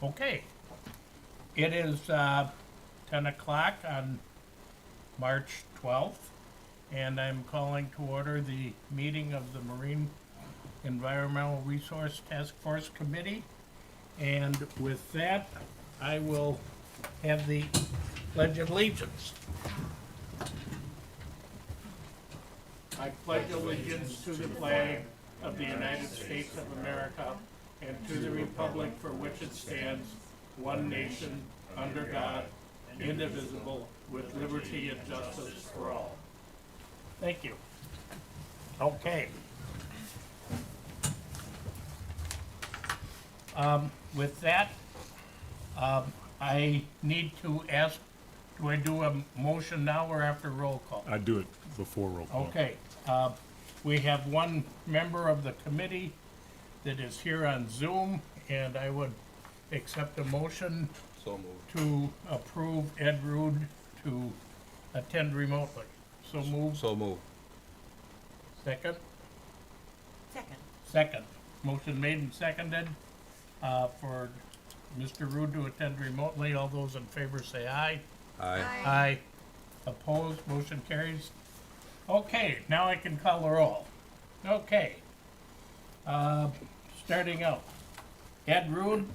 Okay. It is 10 o'clock on March 12th, and I'm calling to order the meeting of the Marine Environmental Resource Task Force Committee. And with that, I will have the Pledge of Allegiance. I pledge allegiance to the flag of the United States of America and to the republic for which it stands, one nation, under God, indivisible, with liberty and justice for all. Thank you. Okay. With that, I need to ask, do I do a motion now or after roll call? I'd do it before roll call. Okay, we have one member of the committee that is here on Zoom, and I would accept a motion So moved. to approve Ed Rude to attend remotely. So move. So moved. Second? Second. Second. Motion made and seconded, for Mr. Rude to attend remotely. All those in favor say aye. Aye. Aye. Opposed, motion carries. Okay, now I can call the roll. Okay. Starting out. Ed Rude,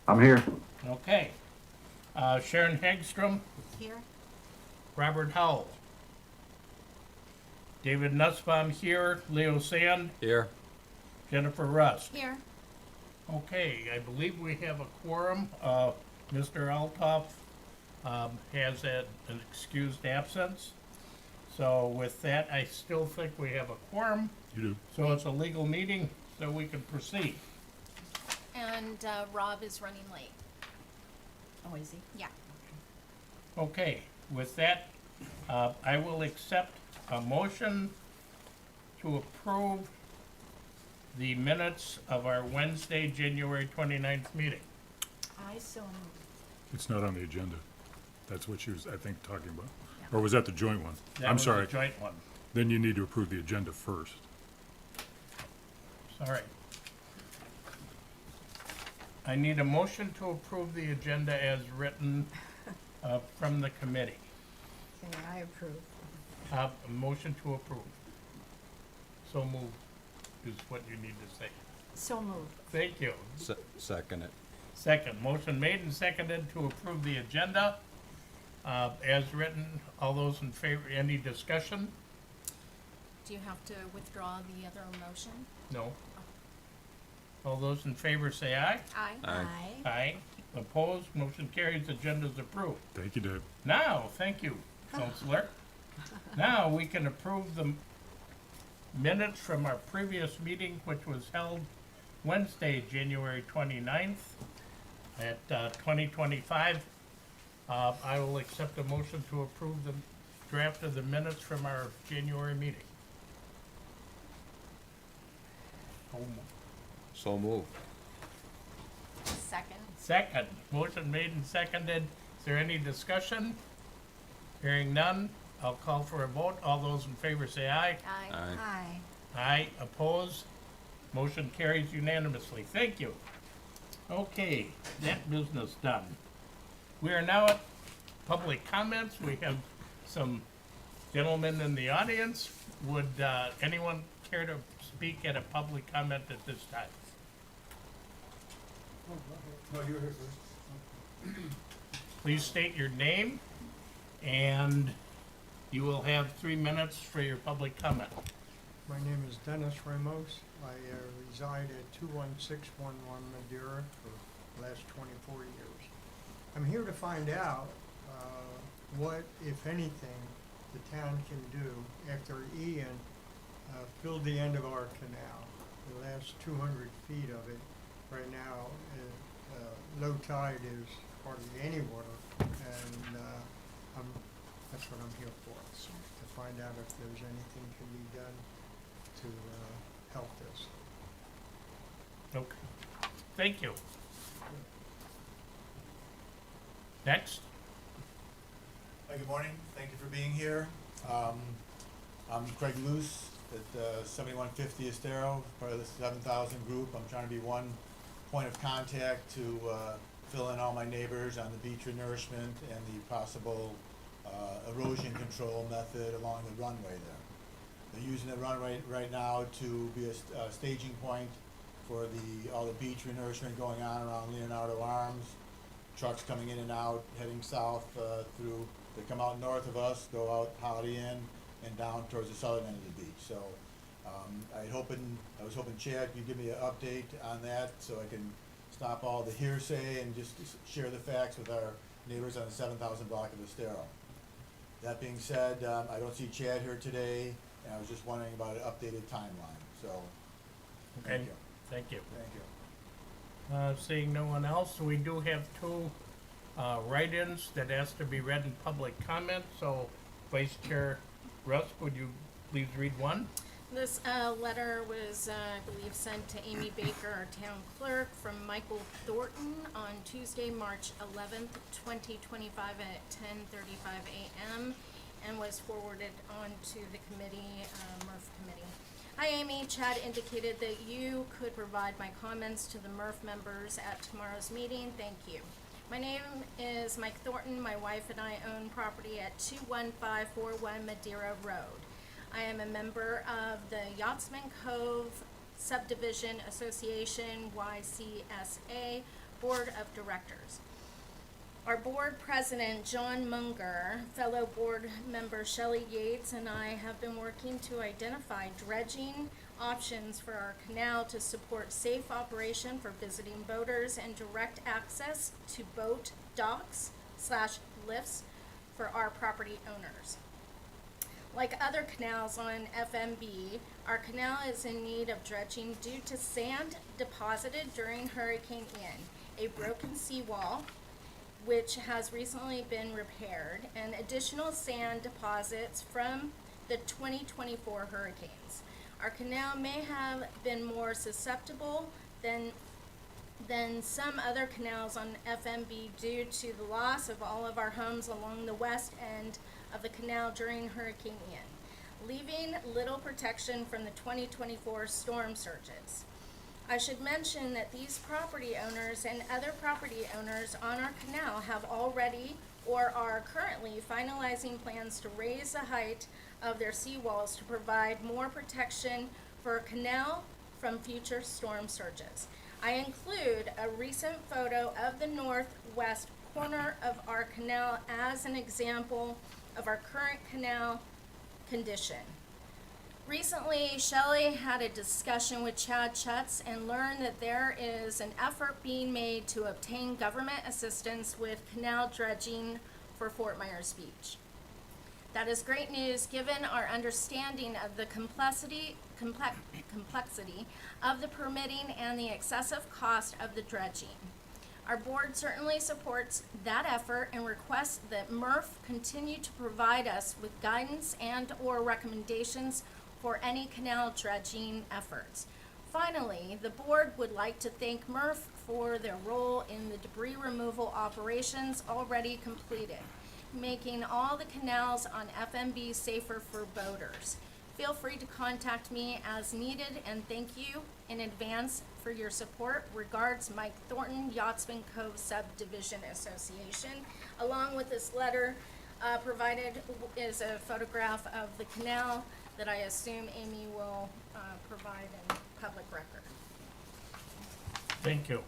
I'm here. okay. Sharon Hagstrom, Here. Robert Howell. David Nussbaum here, Leo Sand, Here. Jennifer Rust. Here. Okay, I believe we have a quorum. Mr. Altoff has an excused absence. So with that, I still think we have a quorum. You do. So it's a legal meeting, so we can proceed. And Rob is running late. Oh, is he? Yeah. Okay, with that, I will accept a motion to approve the minutes of our Wednesday, January 29th meeting. I so moved. It's not on the agenda. That's what she was, I think, talking about. Or was that the joint one? That I'm was the sorry. joint one, Then you need to approve the agenda first. sorry. I need a motion to approve the agenda as written from the committee. Say I approve. A motion to approve. So moved is what you need to say. So moved. Thank you. Second it. Second, motion made and seconded to approve the agenda as written. All those in favor, any discussion? Do you have to withdraw the other motion? No. All those in favor say aye. Aye. Aye. Aye. Opposed, motion carries, agenda is approved. Thank you, Dave. Now, thank you, Counselor. Now, we can approve the minutes from our previous meeting, which was held Wednesday, January 29th at 2025. I will accept a motion to approve the draft of the minutes from our January meeting. So moved. Second. Second, motion made and seconded. Is there any discussion? Hearing none, I'll call for a vote. All those in favor say aye. Aye. Aye. Aye. Aye, opposed, motion carries unanimously. Thank you. Okay, that business done. We are now at public comments. We have some gentlemen in the audience. Would anyone care to speak at a public comment at this time? No, you were here first. Please state your name, and you will have 3 minutes for your public comment. My name is Dennis Ramos. I reside at 21611 Madeira for the last 24 years. I'm here to find out what, if anything, the town can do after Ian filled the end of our canal. The last 200 feet of it right now, low tide is hardly any water, and that's what I'm here for, to find out if there's anything can be done to help this. Okay, thank you. Next. Hi, good morning. Thank you for being here. I'm Craig Luce at 7150 Estero, part of the 7,000 group. I'm trying to be one point of contact to fill in all my neighbors on the beach renourishment and the possible erosion control method along the runway there. They're using the runway right now to be a staging point for all the beach renourishment going on around Leonardo Arms. Trucks coming in and out, heading south through. They come out north of us, go out Holiday Inn, and down towards the southern end of the beach. So I was hoping Chad could give me an update on that so I can stop all the hearsay and just share the facts with our neighbors on the 7,000 block of Estero. That being said, I don't see Chad here today, and I was just wondering about an updated timeline. So, thank Okay, you. thank you. Thank you. Seeing no one else, we do have two write-ins that has to be read in public comment, so Vice Chair Rusk, would you please read one? This letter was, I believe, sent to Amy Baker, our town clerk, from Michael Thornton on Tuesday, March 11th, 2025 at 10:35 a.m. and was forwarded on to the committee, MERF committee. Hi Amy, Chad indicated that you could provide my comments to the MERF members at tomorrow's meeting. Thank you. My name is Mike Thornton. My wife and I own property at 21541 Madeira Road. I am a member of the Yachtsman Cove Subdivision Association, YCSA, Board of Directors. Our board president, John Munger, fellow board member Shelley Yates, and I have been working to identify dredging options for our canal to support safe operation for visiting boaters and direct access to boat docks/lifts for our property owners. Like other canals on FMB, our canal is in need of dredging due to sand deposited during Hurricane Ian, a broken seawall, which has recently been repaired, and additional sand deposits from the 2024 hurricanes. Our canal may have been more susceptible than some other canals on FMB due to the loss of all of our homes along the west end of the canal during Hurricane Ian, leaving little protection from the 2024 storm surges. I should mention that these property owners and other property owners on our canal have already or are currently finalizing plans to raise the height of their seawalls to provide more protection for our canal from future storm surges. I include a recent photo of the northwest corner of our canal as an example of our current canal condition. Recently, Shelley had a discussion with Chad Chutz and learned that there is an effort being made to obtain government assistance with canal dredging for Fort Myers Beach. That is great news given our understanding of the complexity of the permitting and the excessive cost of the dredging. Our board certainly supports that effort and requests that MERF continue to provide us with guidance and/or recommendations for any canal dredging efforts. Finally, the board would like to thank MERF for their role in the debris removal operations already completed, making all the canals on FMB safer for boaters. Feel free to contact me as needed, and thank you in advance for your support. Regards, Mike Thornton, Yachtsman Cove Subdivision Association. Along with this letter provided is a photograph of the canal that I assume Amy will provide in public record. Thank you.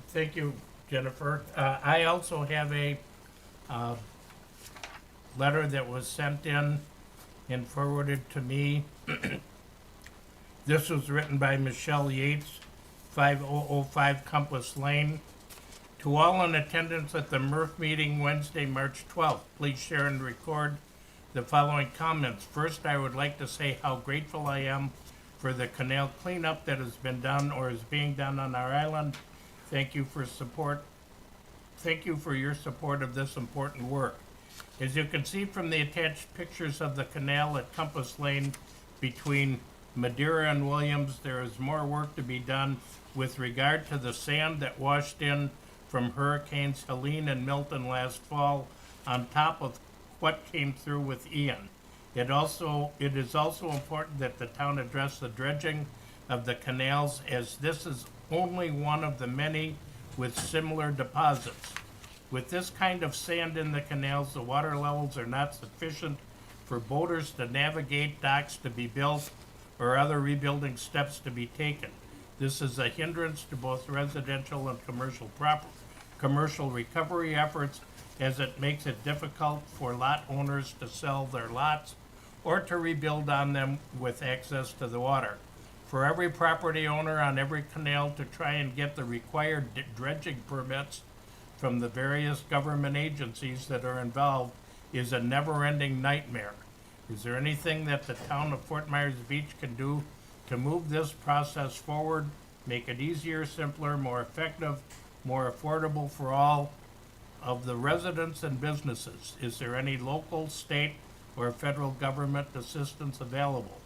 Thank you, Jennifer. I also have a letter that was sent in and forwarded to me. This was written by Michelle Yates, 5005 Compass Lane. To all in attendance at the MERF meeting Wednesday, March 12th, please share and record the following comments. First, I would like to say how grateful I am for the canal cleanup that has been done or is being done on our island. Thank you for support. Thank you for your support of this important work. As you can see from the attached pictures of the canal at Compass Lane between Madeira and Williams, there is more work to be done with regard to the sand that washed in from Hurricanes Helene and Milton last fall on top of what came through with Ian. It is also important that the town address the dredging of the canals, as this is only one of the many with similar deposits. With this kind of sand in the canals, the water levels are not sufficient for boaters to navigate, docks to be built, or other rebuilding steps to be taken. This is a hindrance to both residential and commercial recovery efforts, as it makes it difficult for lot owners to sell their lots or to rebuild on them with access to the water. For every property owner on every canal to try and get the required dredging permits from the various government agencies that are involved is a never-ending nightmare. Is there anything that the town of Fort Myers Beach can do to move this process forward, make it easier, simpler, more effective, more affordable for all of the residents and businesses? Is there any local, state, or federal government assistance available?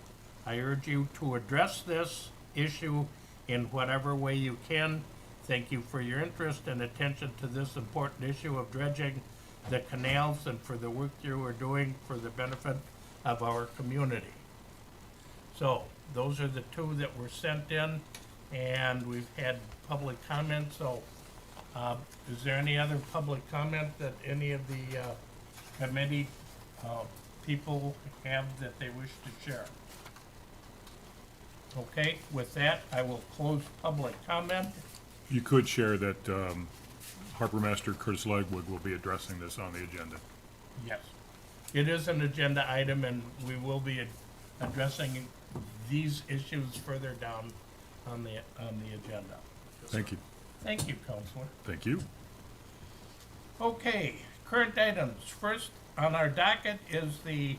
I urge you to address this issue in whatever way you can. Thank you for your interest and attention to this important issue of dredging the canals and for the work you are doing for the benefit of our community. So, those are the two that were sent in, and we've had public comment, so, is there any other public comment that any of the, committee, people have that they wish to share? Okay, with that, I will close public comment. You could share that Harbor Master Curtis Legwood will be addressing this on the agenda. Yes. It is an agenda item, and we will be addressing these issues further down on the agenda. Thank you. Thank you, Counselor. Thank you. Okay, current items. First on our docket is the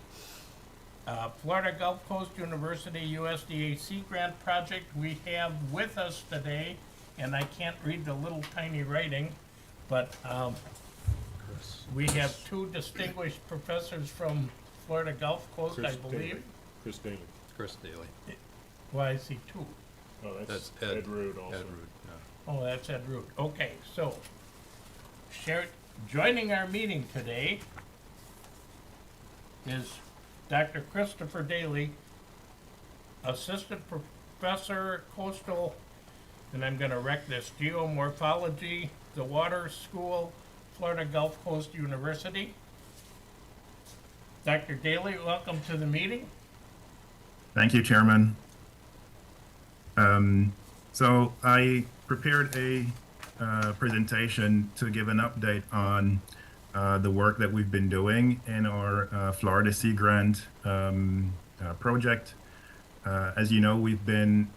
Florida Gulf Coast University USDA Sea Grant project. We have with us today, and I can't read the little tiny writing, but we have two distinguished professors from Florida Gulf Coast, I believe. Chris Daly. Chris Daly. Well, I see two. Oh, That's Ed Rood also. Ed Rood, yeah. Oh, that's Ed Root. Okay, so joining our meeting today is Dr. Christopher Daly, Assistant Professor, Coastal, and I'm gonna wreck this, Geomorphology, the Water School, Florida Gulf Coast University. Dr. Daly, welcome to the meeting. Thank you, Chairman. So I prepared a presentation to give an update on the work that we've been doing in our Florida Sea Grant project. As you know, we've been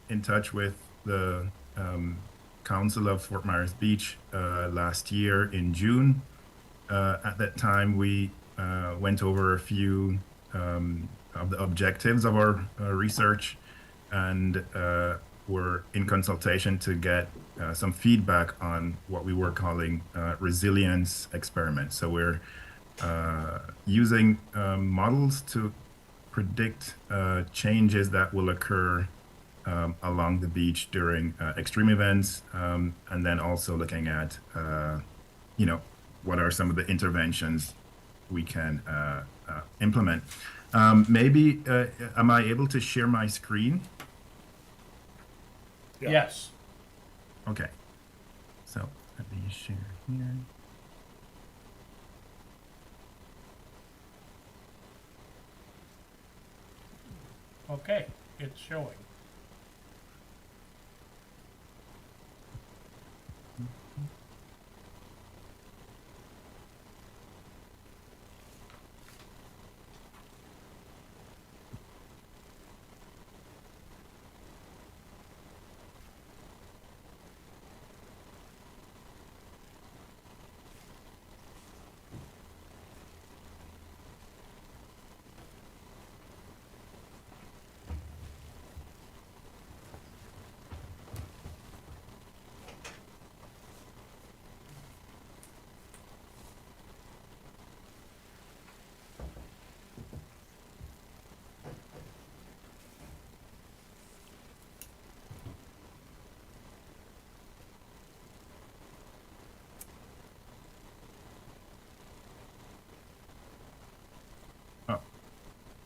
in touch with the Council of Fort Myers Beach last year in June. At that time, we went over a few of the objectives of our research, and were in consultation to get some feedback on what we were calling resilience experiments. So we're using models to predict changes that will occur along the beach during extreme events, and then also looking at, what are some of the interventions we can implement. Maybe, am I able to share my screen? Yeah. Yes. Okay. So let me share here. Okay, it's showing.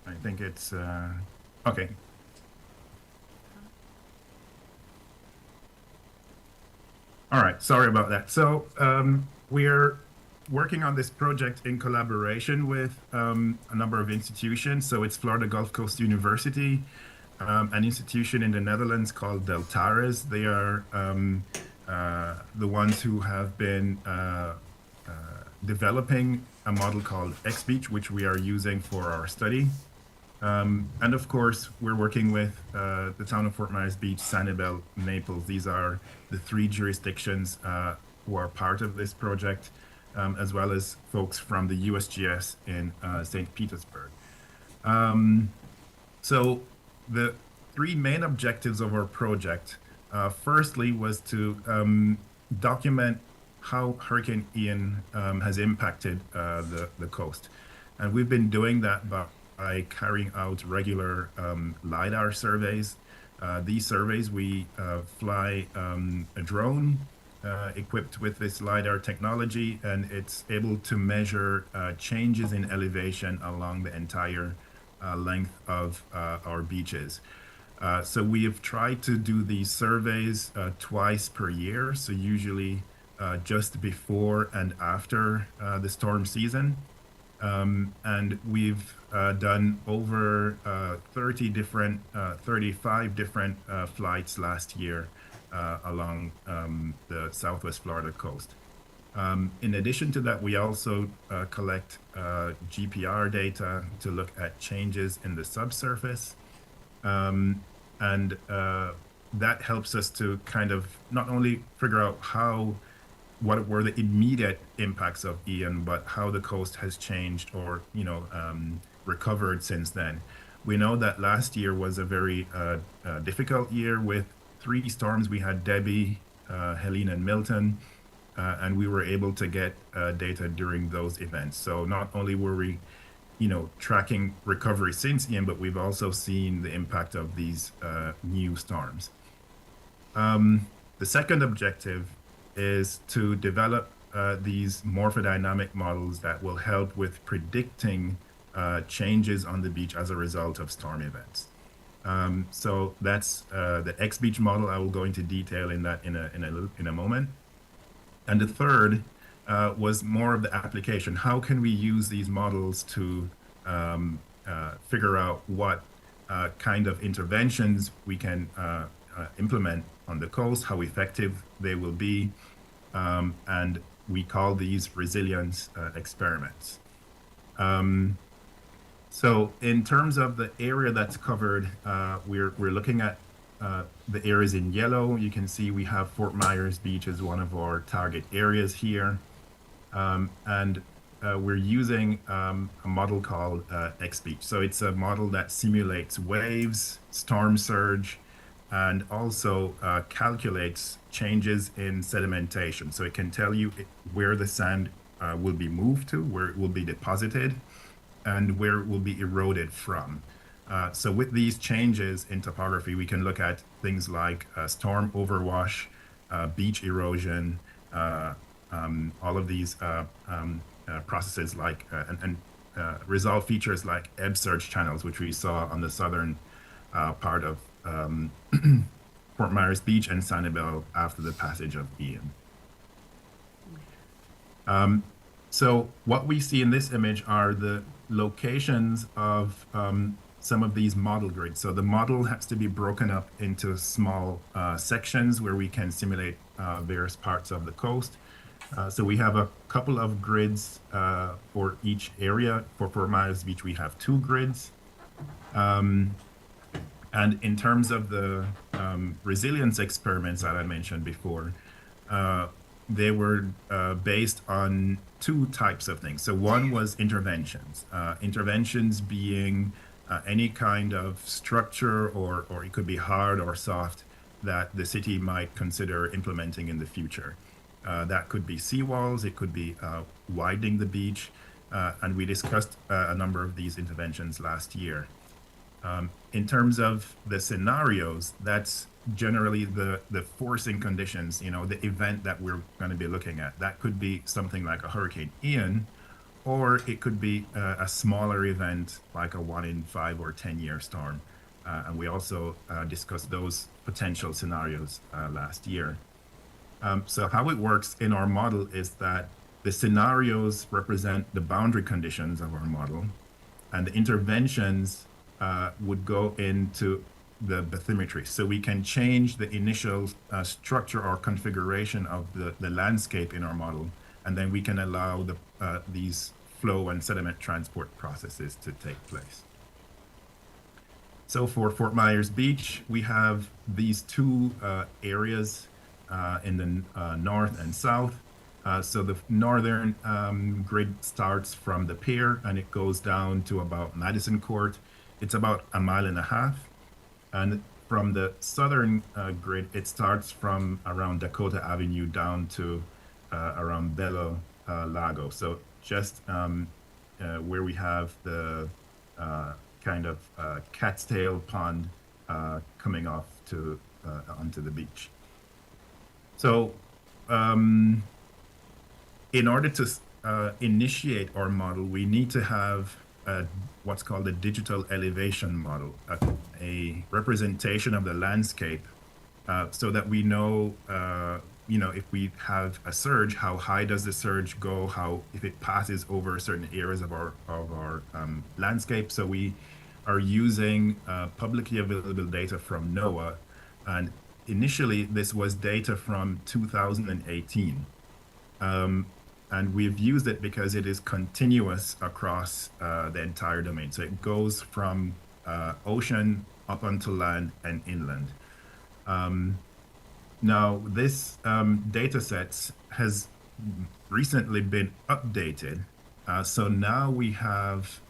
I think it's, okay. All right, sorry about that. So we're working on this project in collaboration with a number of institutions. So it's Florida Gulf Coast University, an institution in the Netherlands called Deltares. They are the ones who have been developing a model called XBeach, which we are using for our study. And of course, we're working with the town of Fort Myers Beach, Sanibel, Naples. These are the three jurisdictions who are part of this project, as well as folks from the USGS in St. Petersburg. So the three main objectives of our project, firstly, was to document how Hurricane Ian has impacted the coast. And we've been doing that by carrying out regular LiDAR surveys. These surveys, we fly a drone equipped with this LiDAR technology, and it's able to measure changes in elevation along the entire length of our beaches. So we have tried to do these surveys twice per year, so usually just before and after the storm season. And we've done over 35 different flights last year along the Southwest Florida coast. In addition to that, we also collect GPR data to look at changes in the subsurface. And that helps us to kind of not only figure out what were the immediate impacts of Ian, but how the coast has changed or, recovered since then. We know that last year was a very difficult year with three storms. We had Debbie, Helene, and Milton, and we were able to get data during those events. So not only were we, tracking recovery since Ian, but we've also seen the impact of these new storms. The second objective is to develop these morphodynamic models that will help with predicting changes on the beach as a result of storm events. So that's the XBeach model. I will go into detail in that in a moment. And the third was more of the application. How can we use these models to figure out what kind of interventions we can implement on the coast, how effective they will be, and we call these resilience experiments. So in terms of the area that's covered, we're looking at the areas in yellow. You can see we have Fort Myers Beach as one of our target areas here. And we're using a model called XBeach. So it's a model that simulates waves, storm surge, and also calculates changes in sedimentation. So it can tell you where the sand will be moved to, where it will be deposited, and where it will be eroded from. So with these changes in topography, we can look at things like storm overwash, beach erosion, all of these processes like, and resolve features like ebb surge channels, which we saw on the southern part of Fort Myers Beach and Sanibel after the passage of Ian. So what we see in this image are the locations of some of these model grids. So the model has to be broken up into small sections where we can simulate various parts of the coast. So we have a couple of grids for each area. For Fort Myers Beach, we have 2 grids. And in terms of the resilience experiments that I mentioned before, they were based on 2 types of things. So one was interventions. Interventions being any kind of structure, or it could be hard or soft, that the city might consider implementing in the future. That could be seawalls, it could be widening the beach, and we discussed a number of these interventions last year. In terms of the scenarios, that's generally the forcing conditions, the event that we're going to be looking at. That could be something like a Hurricane Ian, or it could be a smaller event like a 1 in 5 or 10 year storm. And we also discussed those potential scenarios last year. So how it works in our model is that the scenarios represent the boundary conditions of our model, and the interventions would go into the bathymetry. So we can change the initial structure or configuration of the landscape in our model, and then we can allow these flow and sediment transport processes to take place. So for Fort Myers Beach, we have these two areas in the north and south. So the northern grid starts from the pier and it goes down to about Madison Court. It's about 1.5 miles. And from the southern grid, it starts from around Dakota Avenue down to around Belo Lago. So just where we have the kind of cat's tail pond coming off to onto the beach. So in order to initiate our model, we need to have what's called a digital elevation model, a representation of the landscape, so that we know, if we have a surge, how high does the surge go? How, if it passes over certain areas of our landscape. So we are using publicly available data from NOAA, and initially this was data from 2018. And we've used it because it is continuous across the entire domain. So it goes from ocean up onto land and inland. Now, this data sets has recently been updated. So now we have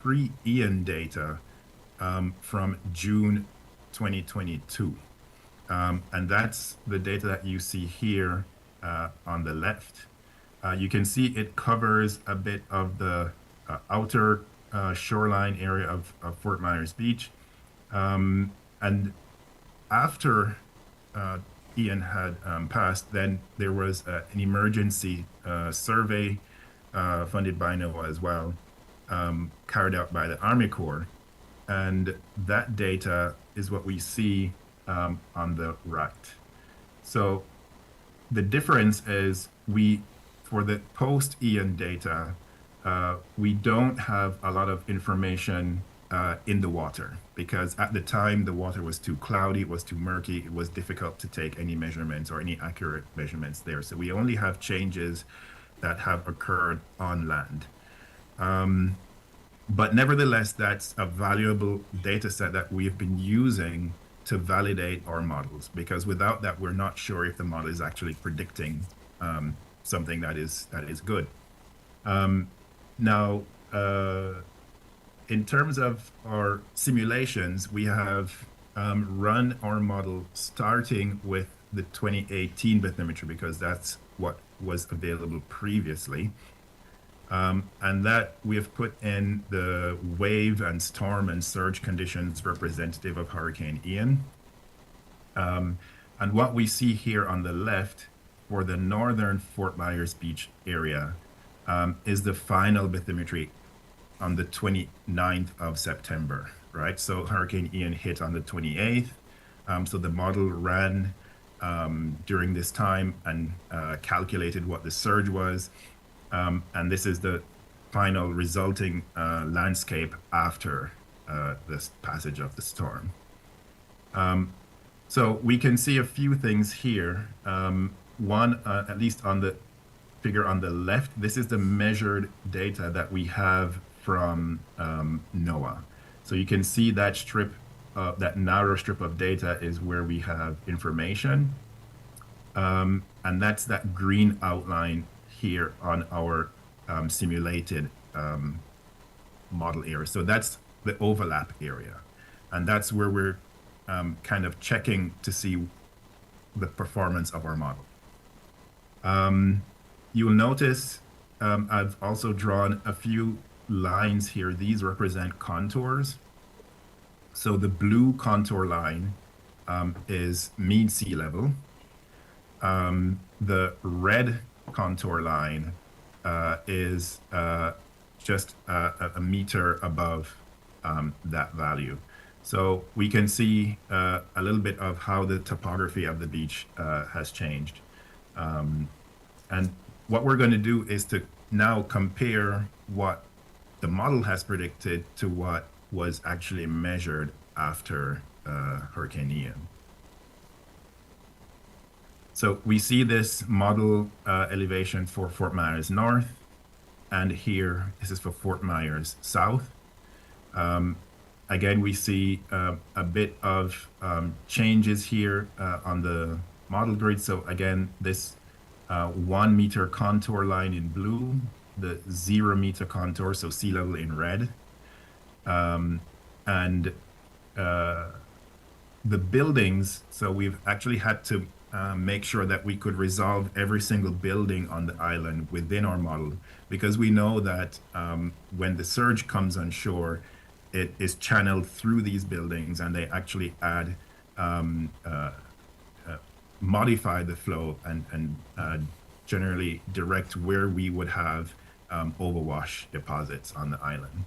pre-Ian data from June 2022. And that's the data that you see here on the left. You can see it covers a bit of the outer shoreline area of Fort Myers Beach. And after Ian had passed, then there was an emergency survey funded by NOAA as well, carried out by the Army Corps. And that data is what we see on the right. So the difference is for the post-Ian data, we don't have a lot of information in the water, because at the time the water was too cloudy, it was too murky, it was difficult to take any measurements or any accurate measurements there. So we only have changes that have occurred on land. But nevertheless, that's a valuable data set that we've been using to validate our models, because without that, we're not sure if the model is actually predicting something that is good. Now, in terms of our simulations, we have run our model starting with the 2018 bathymetry, because that's what was available previously. And that we have put in the wave and storm and surge conditions representative of Hurricane Ian. And what we see here on the left for the northern Fort Myers Beach area is the final bathymetry on the 29th of September, right? So Hurricane Ian hit on the 28th. So the model ran during this time and calculated what the surge was. And this is the final resulting landscape after this passage of the storm. So we can see a few things here. One, at least on the figure on the left, this is the measured data that we have from NOAA. So you can see that strip, that narrow strip of data is where we have information. And that's that green outline here on our simulated model area. So that's the overlap area. And that's where we're kind of checking to see the performance of our model. You'll notice I've also drawn a few lines here. These represent contours. So the blue contour line is mean sea level. The red contour line is just a meter above that value. So we can see a little bit of how the topography of the beach has changed. And what we're going to do is to now compare what the model has predicted to what was actually measured after Hurricane Ian. So we see this model elevation for Fort Myers North, and here this is for Fort Myers South. Again, we see a bit of changes here on the model grid. So again, this 1 meter contour line in blue, the 0 meter contour, so sea level in red. And the buildings, so we've actually had to make sure that we could resolve every single building on the island within our model, because we know that when the surge comes on shore, it is channeled through these buildings, and they actually add modify the flow and generally direct where we would have overwash deposits on the island.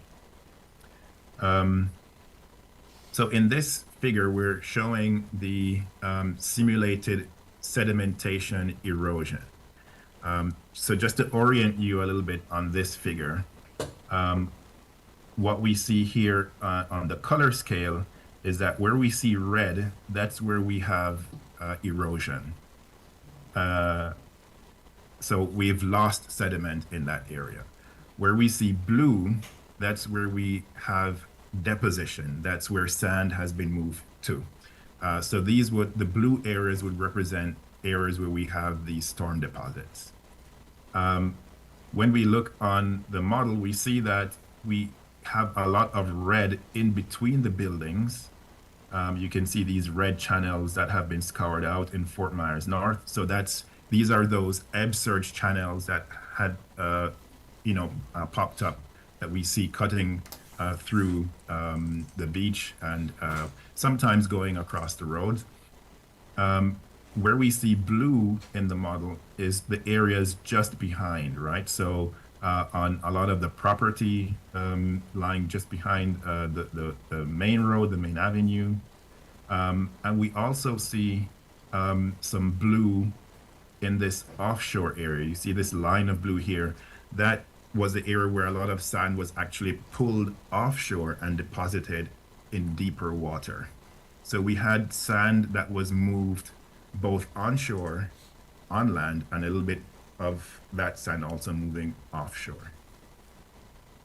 So in this figure, we're showing the simulated sedimentation erosion. So just to orient you a little bit on this figure, what we see here on the color scale is that where we see red, that's where we have erosion. So we've lost sediment in that area. Where we see blue, that's where we have deposition. That's where sand has been moved to. So the blue areas would represent areas where we have these storm deposits. When we look on the model, we see that we have a lot of red in between the buildings. You can see these red channels that have been scoured out in Fort Myers North. So these are those ebb surge channels that had popped up that we see cutting through the beach and sometimes going across the road. Where we see blue in the model is the areas just behind, right? So on a lot of the property lying just behind the main road, the main avenue. And we also see some blue in this offshore area. You see this line of blue here. That was the area where a lot of sand was actually pulled offshore and deposited in deeper water. So we had sand that was moved both onshore, on land, and a little bit of that sand also moving offshore.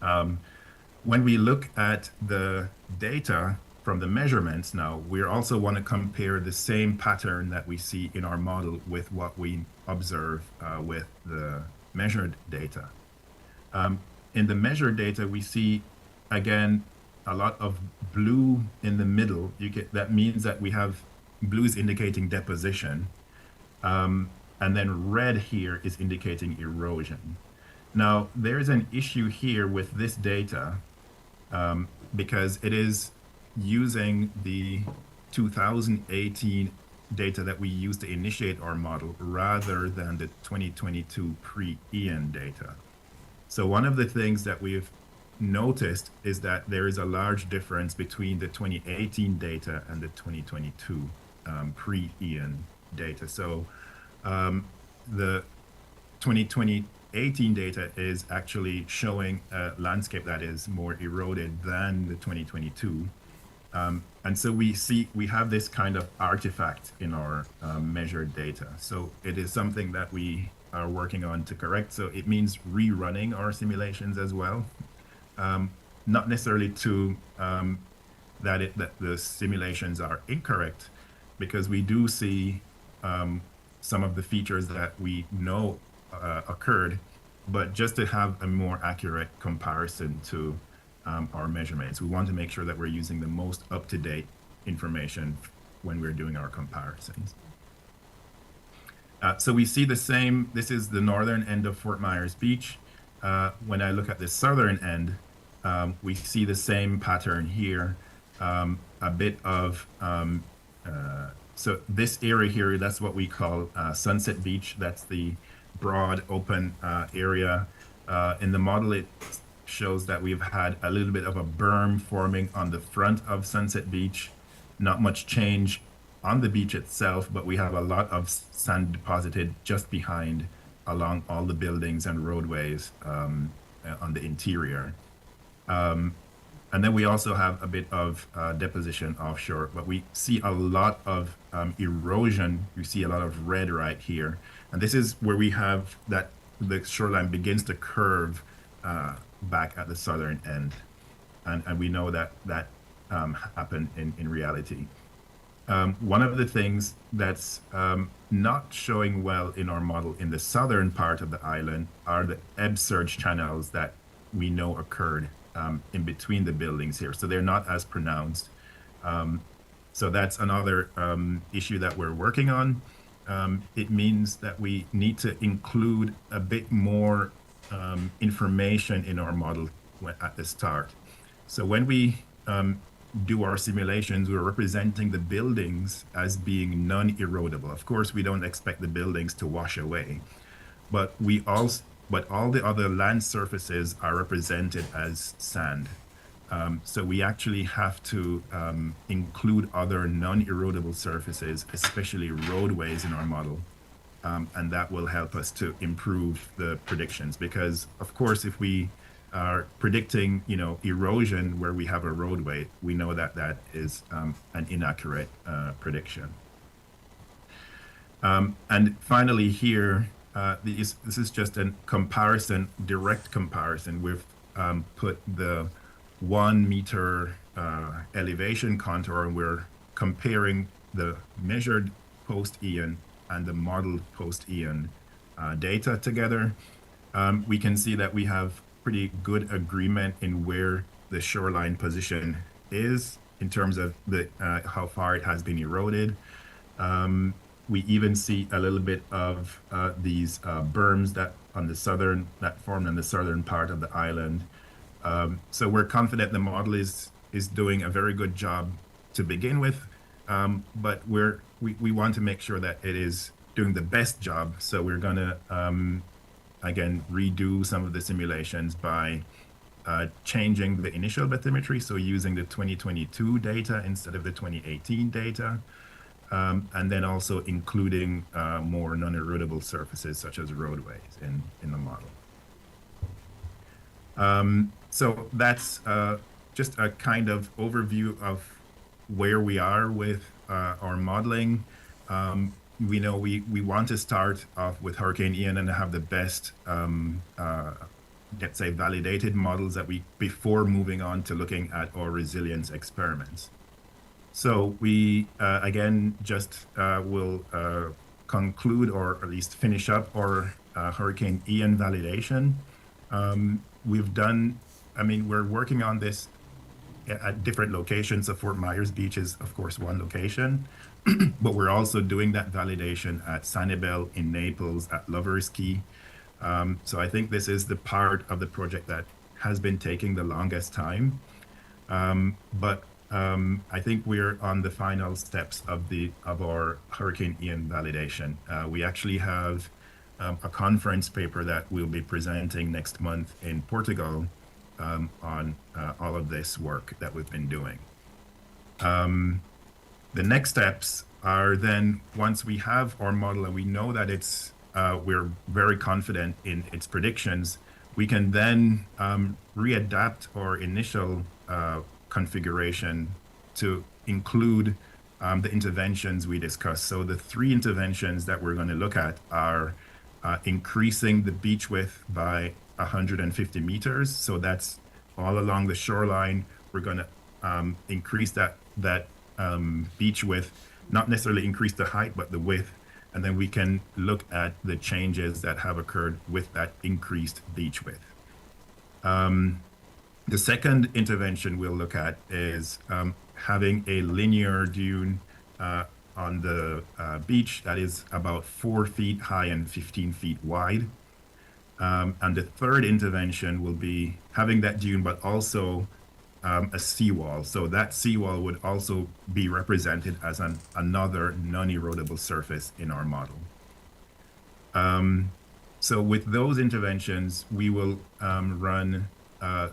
When we look at the data from the measurements now, we also want to compare the same pattern that we see in our model with what we observe with the measured data. In the measured data, we see, again, a lot of blue in the middle. That means that we have blues indicating deposition, and then red here is indicating erosion. Now, there's an issue here with this data because it is using the 2018 data that we used to initiate our model rather than the 2022 pre-Ian data. So one of the things that we've noticed is that there is a large difference between the 2018 data and the 2022 pre-Ian data. So the 2018 data is actually showing a landscape that is more eroded than the 2022. And so we have this kind of artifact in our measured data. So it is something that we are working on to correct. So it means rerunning our simulations as well. Not necessarily to that the simulations are incorrect, because we do see some of the features that we know occurred, but just to have a more accurate comparison to our measurements. We want to make sure that we're using the most up-to-date information when we're doing our comparisons. So we see the same. This is the northern end of Fort Myers Beach. When I look at the southern end, we see the same pattern here. A bit of, so this area here, that's what we call Sunset Beach. That's the broad open area. In the model, shows that we've had a little bit of a berm forming on the front of Sunset Beach. Not much change on the beach itself, but we have a lot of sand deposited just behind along all the buildings and roadways on the interior. And then we also have a bit of deposition offshore, but we see a lot of erosion. You see a lot of red right here. And this is where we have that the shoreline begins to curve back at the southern end. And we know that that happened in reality. One of the things that's not showing well in our model in the southern part of the island are the ebb surge channels that we know occurred in between the buildings here. So they're not as pronounced. So that's another issue that we're working on. It means that we need to include a bit more information in our model at the start. So when we do our simulations, we're representing the buildings as being non-erodible. Of course, we don't expect the buildings to wash away, but all the other land surfaces are represented as sand. So we actually have to include other non-erodible surfaces, especially roadways in our model. And that will help us to improve the predictions, because of course, if we are predicting, erosion where we have a roadway, we know that that is an inaccurate prediction. And finally here, this is just a comparison, direct comparison. We've put the 1 meter elevation contour, and we're comparing the measured post-Ian and the modeled post-Ian data together. We can see that we have pretty good agreement in where the shoreline position is in terms of the how far it has been eroded. We even see a little bit of these berms that formed on the southern part of the island. So we're confident the model is doing a very good job to begin with, but we want to make sure that it is doing the best job. So we're gonna again redo some of the simulations by changing the initial bathymetry, so using the 2022 data instead of the 2018 data. And then also including more non-erodible surfaces such as roadways in the model. So that's just a kind of overview of where we are with our modeling. We know we want to start off with Hurricane Ian and have the best, let's say, validated models that before moving on to looking at our resilience experiments. So we, again, just will conclude or at least finish up our Hurricane Ian validation. We're working on this at different locations. So Fort Myers Beach is, of course, one location, but we're also doing that validation at Sanibel, in Naples, at Lover's Key. So I think this is the part of the project that has been taking the longest time. But I think we're on the final steps of our Hurricane Ian validation. We actually have a conference paper that we'll be presenting next month in Portugal on all of this work that we've been doing. The next steps are then, once we have our model and we know that we're very confident in its predictions, we can then readapt our initial configuration to include the interventions we discussed. So the 3 interventions that we're going to look at are increasing the beach width by 150 meters. So that's all along the shoreline. We're going to increase that beach width, not necessarily increase the height, but the width. And then we can look at the changes that have occurred with that increased beach width. The second intervention we'll look at is having a linear dune on the beach that is about 4 feet high and 15 feet wide. And the third intervention will be having that dune, but also a seawall. So that seawall would also be represented as another non-erodible surface in our model. So with those interventions, we will run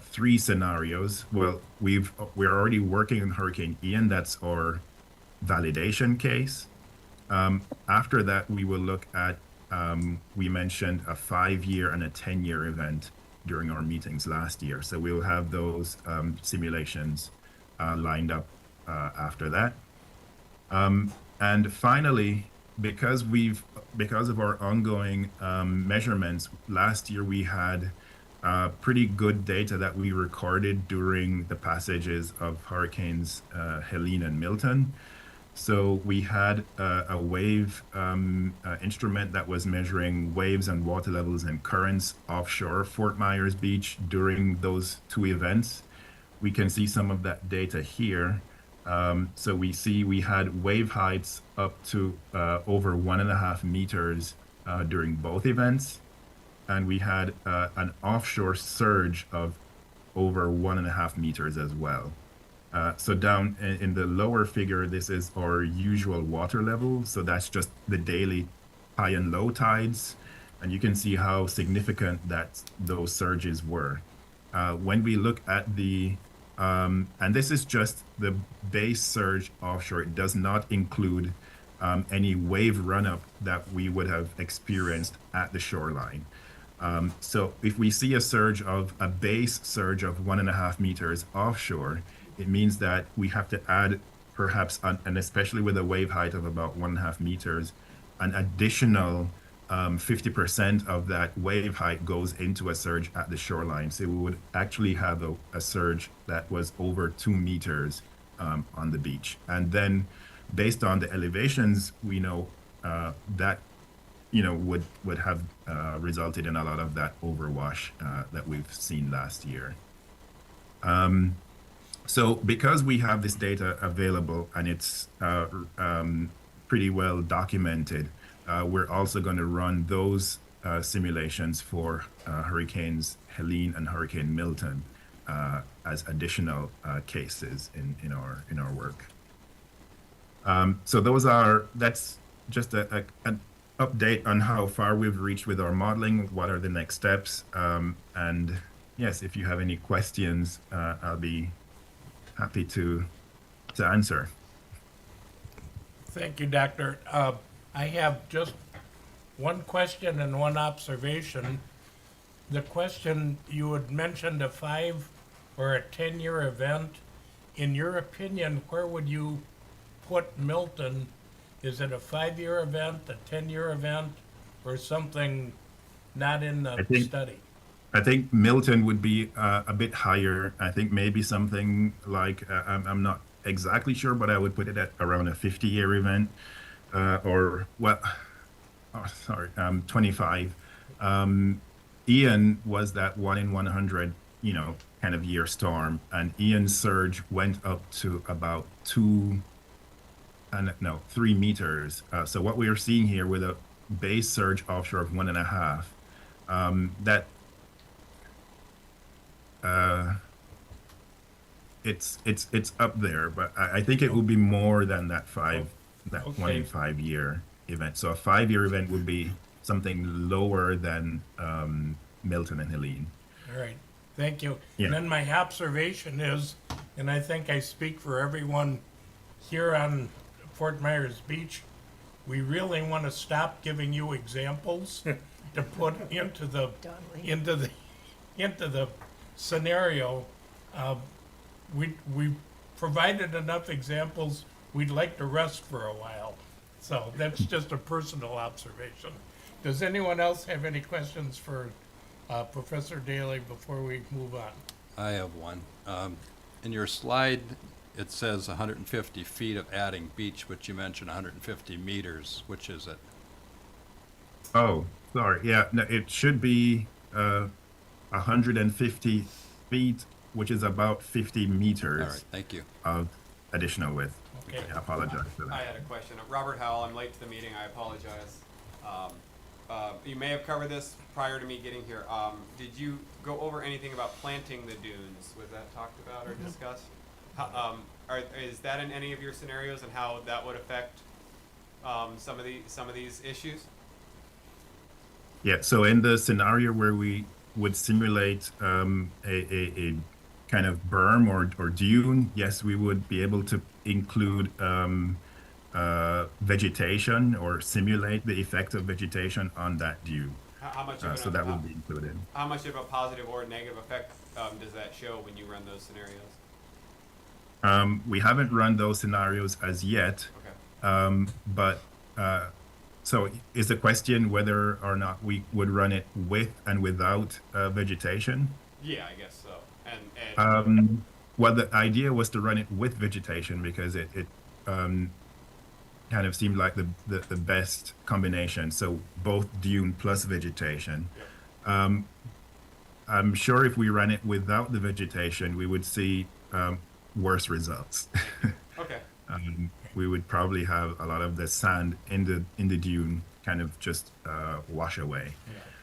three scenarios. Well, we're already working on Hurricane Ian. That's our validation case. After that, we will look at, we mentioned a 5-year and a 10-year event during our meetings last year. So we will have those simulations lined up after that. And finally, because of our ongoing measurements, last year we had pretty good data that we recorded during the passages of Hurricanes Helene and Milton. So we had a wave instrument that was measuring waves and water levels and currents offshore Fort Myers Beach during those two events. We can see some of that data here. So we see we had wave heights up to over 1.5 meters during both events. And we had an offshore surge of over 1.5 meters as well. So down in the lower figure, this is our usual water level. So that's just the daily high and low tides. And you can see how significant those surges were. When we look at the, and this is just the base surge offshore, it does not include any wave run-up that we would have experienced at the shoreline. So if we see a base surge of 1.5 meters offshore, it means that we have to add perhaps, and especially with a wave height of about 1.5 meters, an additional 50% of that wave height goes into a surge at the shoreline. So we would actually have a surge that was over 2 meters on the beach. And then based on the elevations, we know that would have resulted in a lot of that overwash that we've seen last year. So because we have this data available and it's pretty well documented, we're also going to run those simulations for Hurricanes Helene and Hurricane Milton as additional cases in our work. So that's just an update on how far we've reached with our modeling, what are the next steps, and yes, if you have any questions, I'll be happy to answer. Thank you, Doctor. I have just one question and one observation. The question, you had mentioned a 5 or a 10-year event. In your opinion, where would you put Milton? Is it a 5-year event, a 10-year event, or something not in the study? I think Milton would be a bit higher. I think maybe something like, I'm not exactly sure, but I would put it at around a 50-year event, 25. Ian was that 1 in 100, kind of year storm, and Ian's surge went up to about 3 meters. So what we are seeing here with a base surge offshore of 1.5, that it's up there, but I think it will be more than that 1 in 5 year event. So a 5-year event would be something lower than Milton and Helene. All right, thank you. Yeah. And then my observation is, and I think I speak for everyone here on Fort Myers Beach, we really want to stop giving you examples to put into the scenario. We provided enough examples. We'd like to rest for a while. So that's just a personal observation. Does anyone else have any questions for Professor Daly before we move on? I have one. In your slide, it says 150 feet of adding beach, but you mentioned 150 meters. Which is it? Oh, sorry. Yeah, no, it should be 150 feet, which is about 50 meters. All right, thank you. Of additional width. Okay. I apologize for I that. had a question. Robert Howell, I'm late to the meeting, I apologize. You may have covered this prior to me getting here. Did you go over anything about planting the dunes? Was that talked about or discussed? How, is that in any of your scenarios and how that would affect some of these issues? Yeah, so in the scenario where we would simulate a kind of berm or dune, yes, we would be able to include vegetation or simulate the effect of vegetation on that dune. How much of So that would be included. how much of a positive or negative effect does that show when you run those scenarios? We haven't run those scenarios as yet, Okay. but so is the question whether or not we would run it with and without vegetation? Yeah, I guess so. And Well, the idea was to run it with vegetation because it kind of seemed like the best combination. So both dune plus vegetation. Yep. I'm sure if we ran it without the vegetation, we would see worse results. Okay. We would probably have a lot of the sand in the dune kind of just wash away.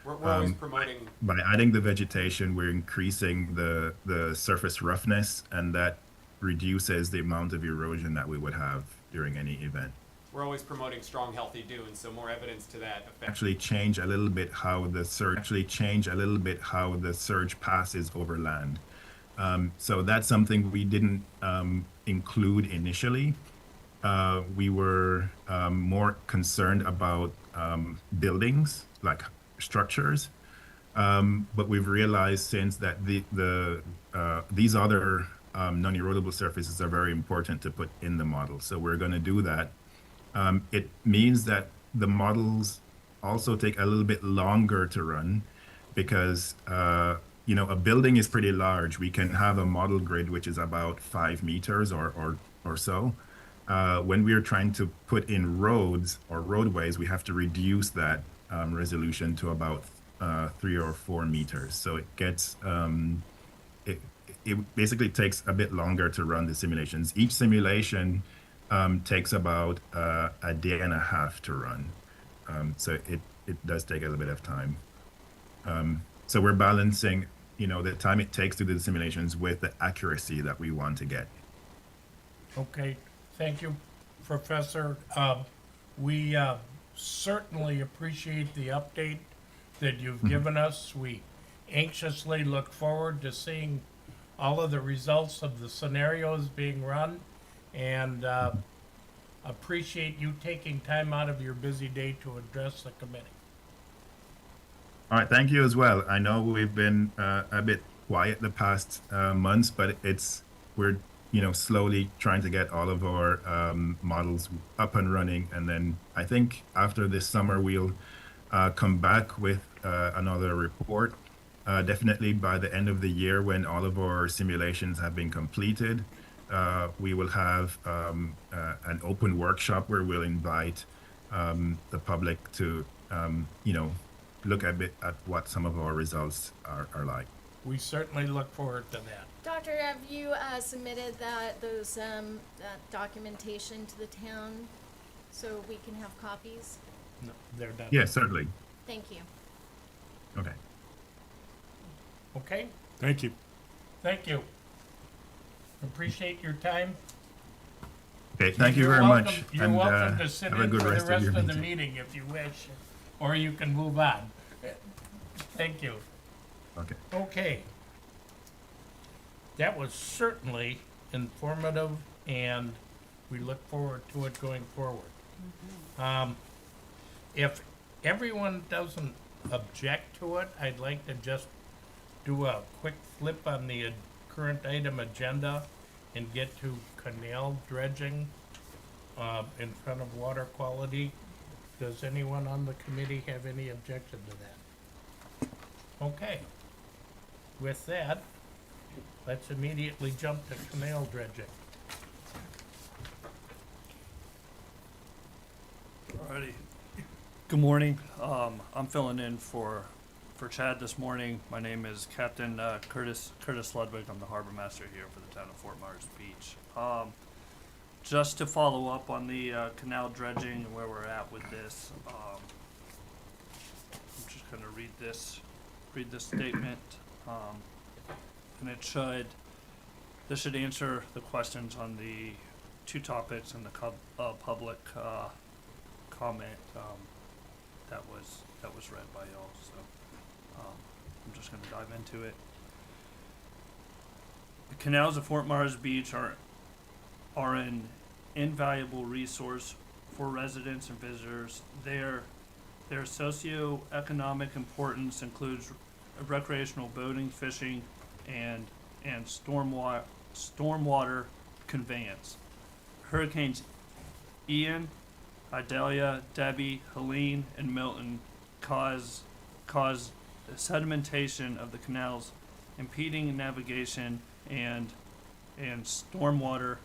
We're always promoting. By adding the vegetation, we're increasing the surface roughness, and that reduces the amount of erosion that we would have during any event. We're always promoting strong, healthy dunes, so more evidence to that effect. Actually change a little bit how the surge passes over land. So that's something we didn't include initially. We were more concerned about buildings, like structures, but we've realized since that these other non-erodible surfaces are very important to put in the model. So we're going to do that. It means that the models also take a little bit longer to run because a building is pretty large. We can have a model grid which is about 5 meters or so. When we are trying to put in roads or roadways, we have to reduce that resolution to about 3 or 4 meters. So it gets it basically takes a bit longer to run the simulations. Each simulation takes about a day and a half to run. So it does take a little bit of time. So we're balancing, the time it takes to do the simulations with the accuracy that we want to get. Okay, thank you, Professor. We certainly appreciate the update that you've given us. We anxiously look forward to seeing all of the results of the scenarios being run, and appreciate you taking time out of your busy day to address the committee. All right, thank you as well. I know we've been a bit quiet the past months, but we're slowly trying to get all of our models up and running, and then I think after this summer we'll come back with another report. Definitely by the end of the year, when all of our simulations have been completed, we will have an open workshop where we'll invite the public to look a bit at what some of our results are like. We certainly look forward to that. Doctor, have you submitted that documentation to the town so we can have copies? No, they're done. Yeah, certainly. Thank you. Okay. Okay, Thank you. thank you. Appreciate your time. Okay, thank you You're very welcome- much. You're and, welcome to sit have a in good for the rest of rest your of the meeting. meeting if you wish, or you can move on. Thank you. Okay. Okay. That was certainly informative, and we look forward to it going forward. If everyone doesn't object to it, I'd like to just do a quick flip on the current item agenda and get to canal dredging in front of water quality. Does anyone on the committee have any objection to that? Okay. With that, let's immediately jump to canal dredging. Alrighty. Good morning. I'm filling in for Chad this morning. My name is Captain Curtis Ludwig. I'm the harbor master here for the town of Fort Myers Beach. Just to follow up on the canal dredging and where we're at with this, I'm just going to read this statement, and this should answer the questions on the two topics and the public comment that was read by y'all. So I'm just gonna dive into it. The canals of Fort Myers Beach are an invaluable resource for residents and visitors. Their socioeconomic importance includes recreational boating, fishing, and stormwater conveyance. Hurricanes Ian, Idalia, Debbie, Helene, and Milton caused sedimentation of the canals, impeding navigation and stormwater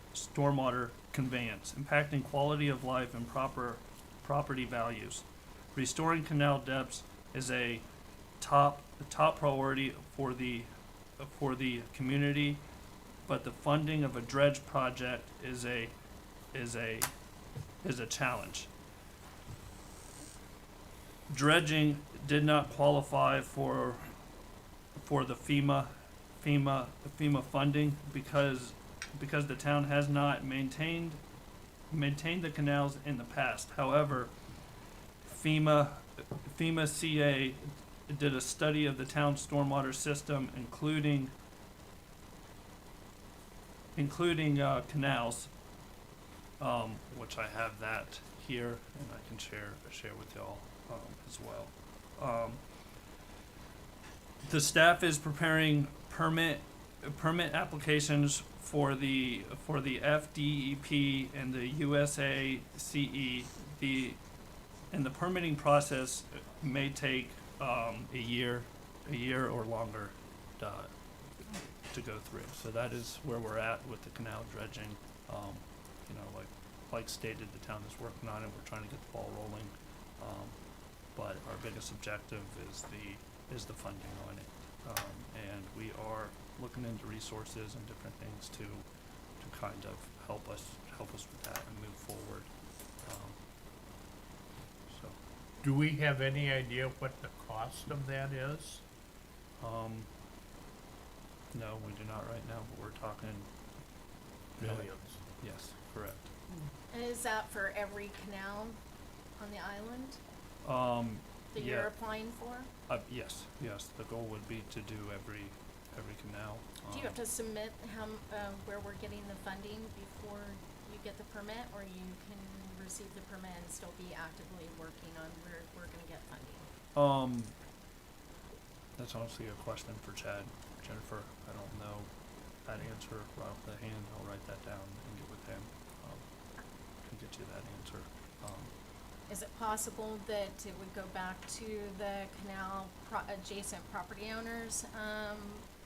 conveyance, impacting quality of life and property values. Restoring canal depths is a top priority for the community, but the funding of a dredge project is a challenge. Dredging did not qualify for the FEMA funding because the town has not maintained the canals in the past. However, FEMA CA did a study of the town's stormwater system, including canals, which I have that here, and I can share with y'all as well. The staff is preparing permit applications for the FDEP and the USACE. The permitting process may take a year or longer to go through. So that is where we're at with the canal dredging. Like stated, the town is working on it. We're trying to get the ball rolling. But our biggest objective is the funding on it. And we are looking into resources and different things to kind of help us with that and move forward. So, Do we have any idea what the cost of that is? no, we do not right now, but we're talking, Millions. yes, correct. And is that for every canal on the island that Yeah. you're applying for? Yes, the goal would be to do every canal. Do you have to submit where we're getting the funding before you get the permit, or you can receive the permit and still be actively working on where we're gonna get funding? That's honestly a question for Chad. Jennifer, I don't know that answer right off the hand. I'll write that down and get with him. Can get you that answer. Is it possible that it would go back to the canal adjacent property owners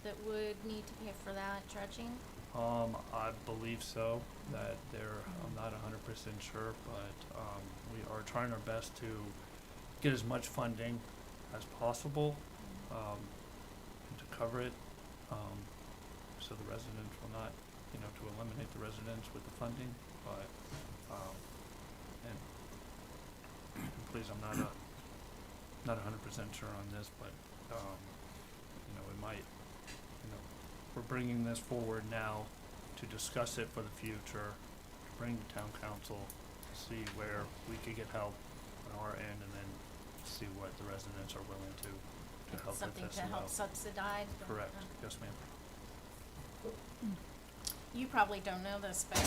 that would need to pay for that dredging? I believe so, that I'm not 100% sure, but, we are trying our best to get as much funding as possible, to cover it, so the residents will not, to eliminate the residents with the funding, but, and please, I'm not 100% sure on this, but, it might, we're bringing this forward now to discuss it for the future, to bring the town council, to see where we could get help on our end, and then see what the residents are willing to help with Something this to as help well. subsidize? Correct, yes ma'am. You probably don't know this, but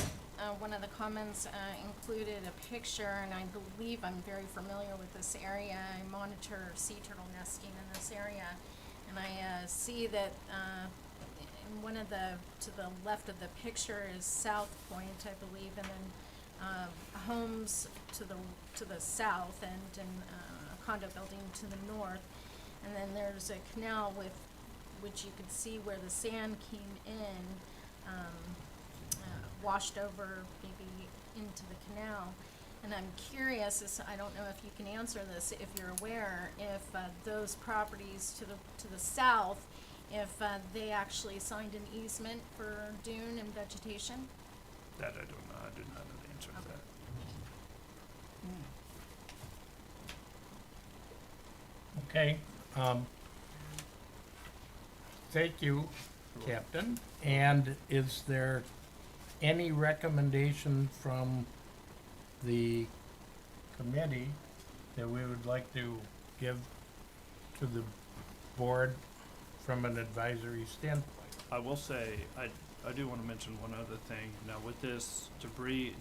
one of the comments included a picture, and I believe I'm very familiar with this area. I monitor sea turtle nesting in this area, and I see that in one of to the left of the picture is South Point, I believe, and then homes to the south, and a condo building to the north, and then there's a canal with which you could see where the sand came in. Washed over maybe into the canal. And I'm curious, I don't know if you can answer this, if you're aware, if those properties to the south, if they actually signed an easement for dune and vegetation? That I don't know, I do not know the answer to that. Okay, thank you, Captain. And is there any recommendation from the committee that we would like to give to the board from an advisory standpoint. I will say, I do wanna mention one other thing. Now with this debris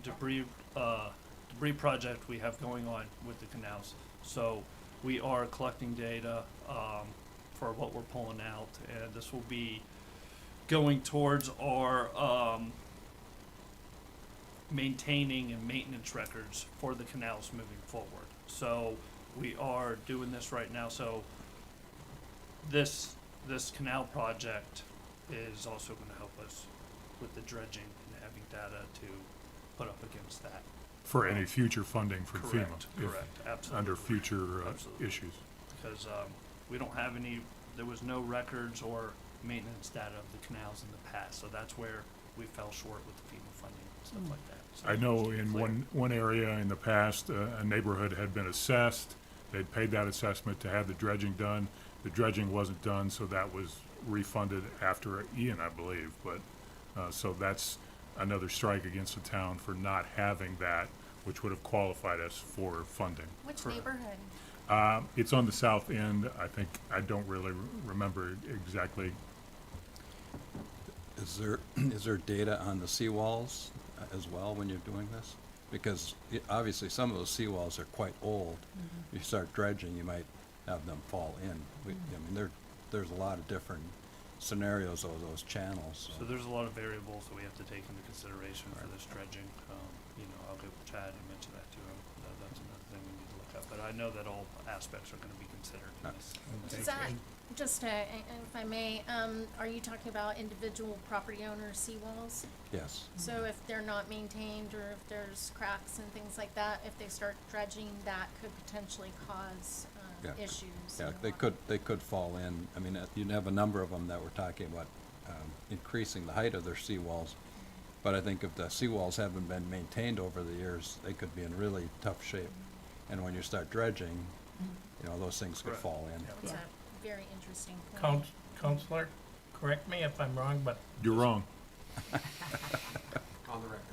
project we have going on with the canals. So we are collecting data, for what we're pulling out, and this will be going towards our, maintaining and maintenance records for the canals moving forward. So we are doing this right now, so this canal project is also gonna help us with the dredging and having data to put up against that. For any future funding from FEMA. Correct, if- correct, absolutely. Under future Absolutely. issues. Because, we don't have any, there was no records or maintenance data of the canals in the past, so that's where we fell short with the FEMA funding and stuff like that. So I know just to be in clear. one area in the past, a neighborhood had been assessed. They'd paid that assessment to have the dredging done. The dredging wasn't done, so that was refunded after Ian, I believe. But, so that's another strike against the town for not having that, which would have qualified us for funding. Which Correct. neighborhood? It's on the south end. I think, I don't really remember exactly. Is there data on the seawalls as well when you're doing this? Because obviously some of those seawalls are quite old. You start dredging, you might have them fall in. I mean, there's a lot of different scenarios of those channels. So there's a lot of variables that we have to take into consideration for this dredging. I'll get with Chad and mention that to him. That's another thing we need to look at. But I know that all aspects are gonna be considered in this. Is that, just if I may, are you talking about individual property owner seawalls? Yes. So if they're not maintained or if there's cracks and things like that, if they start dredging, that could potentially cause, Yeah. issues. Yeah, in they water. could fall in. I mean, you'd have a number of them that were talking about increasing the height of their seawalls. But I think if the seawalls haven't been maintained over the years, they could be in really tough shape. And when you start dredging, those things could Correct. fall in. That's a very interesting point. Counselor, correct me if I'm wrong, but You're wrong. On the record.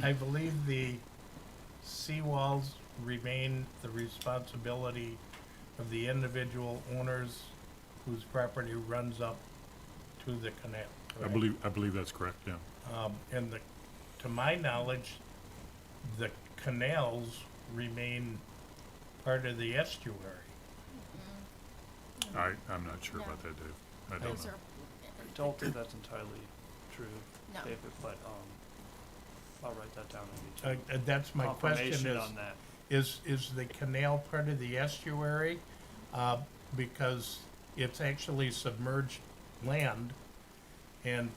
I believe the seawalls remain the responsibility of the individual owners whose property runs up to the canal. I correct? believe that's correct, yeah. And to my knowledge, the canals remain part of the estuary. I'm not sure about that, Dave. I don't Those know. are, I don't think that's entirely true, No. David, but, I'll write that down and get you That's my question confirmation is, on that. is the canal part of the estuary? Because it's actually submerged land, and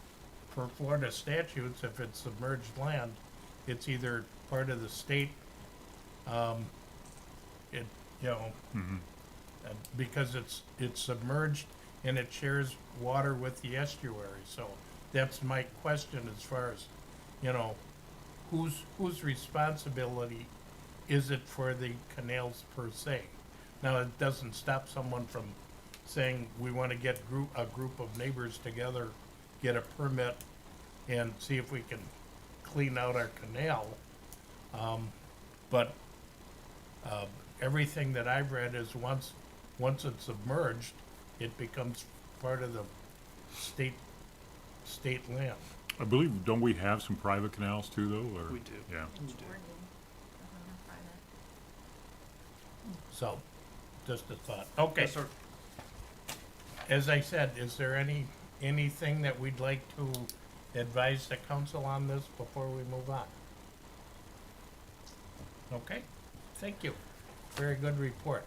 per Florida statutes, if it's submerged land, it's either part of the state, Mhm. because it's submerged and it shares water with the estuary. So that's my question as far as, whose responsibility is it for the canals per se? Now, it doesn't stop someone from saying, we wanna get a group of neighbors together, get a permit, and see if we can clean out our canal. But everything that I've read is once it's submerged, it becomes part of the state land. I believe, don't we have some private canals too, though, or? We do. Yeah. We do. Jordan, private. So, just a thought. Okay, Yes, sir. as I said, is there anything that we'd like to advise the council on this before we move on? Okay, thank you. Very good report.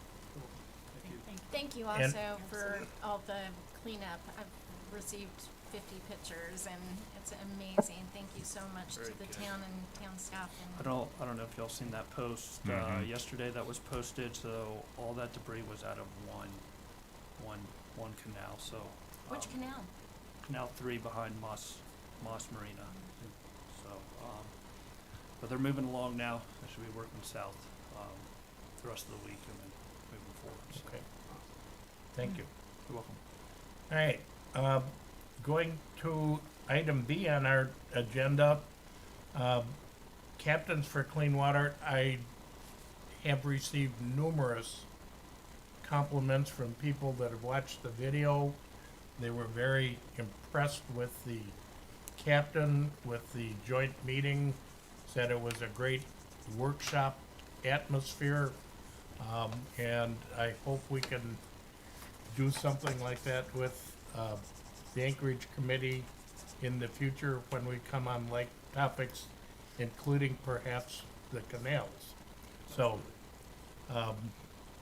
Thank you And- also for all the cleanup. I've received 50 pictures and it's amazing. Thank you so much Very to the good. town and town staff. I don't know if y'all seen that post, Mhm. yesterday that was posted, so all that debris was out of one canal, so. Which canal? Canal 3 behind Moss Marina. So, but they're moving along now. They should be working south, the rest of the week and then moving forward, so. Okay, thank you. You're welcome. All right, going to item B on our agenda, Captains for Clean Water. I have received numerous compliments from people that have watched the video. They were very impressed with the captain, with the joint meeting, said it was a great workshop atmosphere. And I hope we can do something like that with, the Anchorage Committee in the future when we come on like topics, including perhaps the canals. So,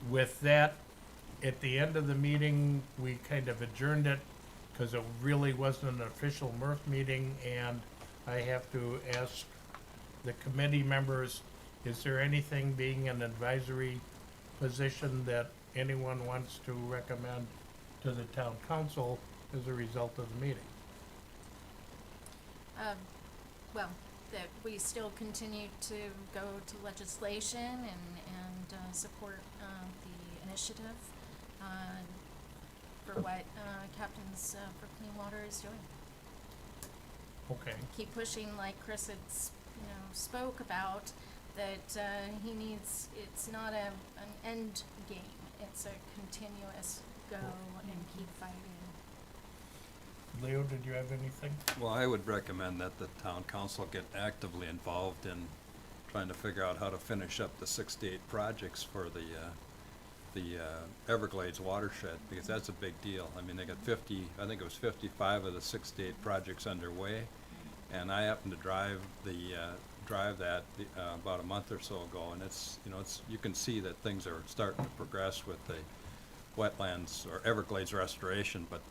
with that, at the end of the meeting, we kind of adjourned it because it really wasn't an official MERTF meeting, and I have to ask the committee members, is there anything being an advisory position that anyone wants to recommend to the town council as a result of the meeting? Well, that we still continue to go to legislation and support the initiative for what Captains for Clean Water is doing. Okay, Keep pushing like Chris had, spoke about, that he needs, it's not an end game, it's a continuous go and keep fighting. Leo, did you have anything? Well, I would recommend that the town council get actively involved in trying to figure out how to finish up the 68 projects for the Everglades watershed, because that's a big deal. I mean, they got 50, I think it was 55 of the 68 projects underway, and I happened to drive that about a month or so ago, and it's, you can see that things are starting to progress with the wetlands or Everglades restoration, but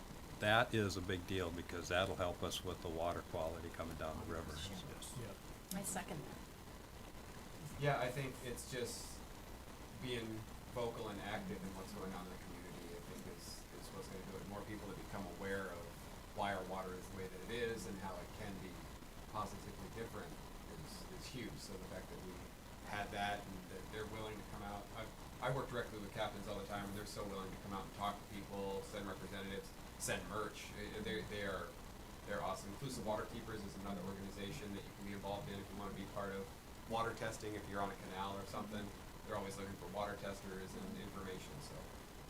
that is a big deal because that'll help us with the water quality coming down the river. Yeah. I second that. Yeah, I think it's just being vocal and active in what's going on in the community, I think is what's gonna do it. More people to become aware of why our water is the way that it is and how it can be positively different is huge. So the fact that we had that and that they're willing to come out, I work directly with captains all the time, and they're so willing to come out and talk to people, send representatives, send merch. They're awesome. Inclusive Water Keepers is another organization that you can be involved in if you want to be part of water testing. If you're on a canal or something, they're always looking for water testers and information. So,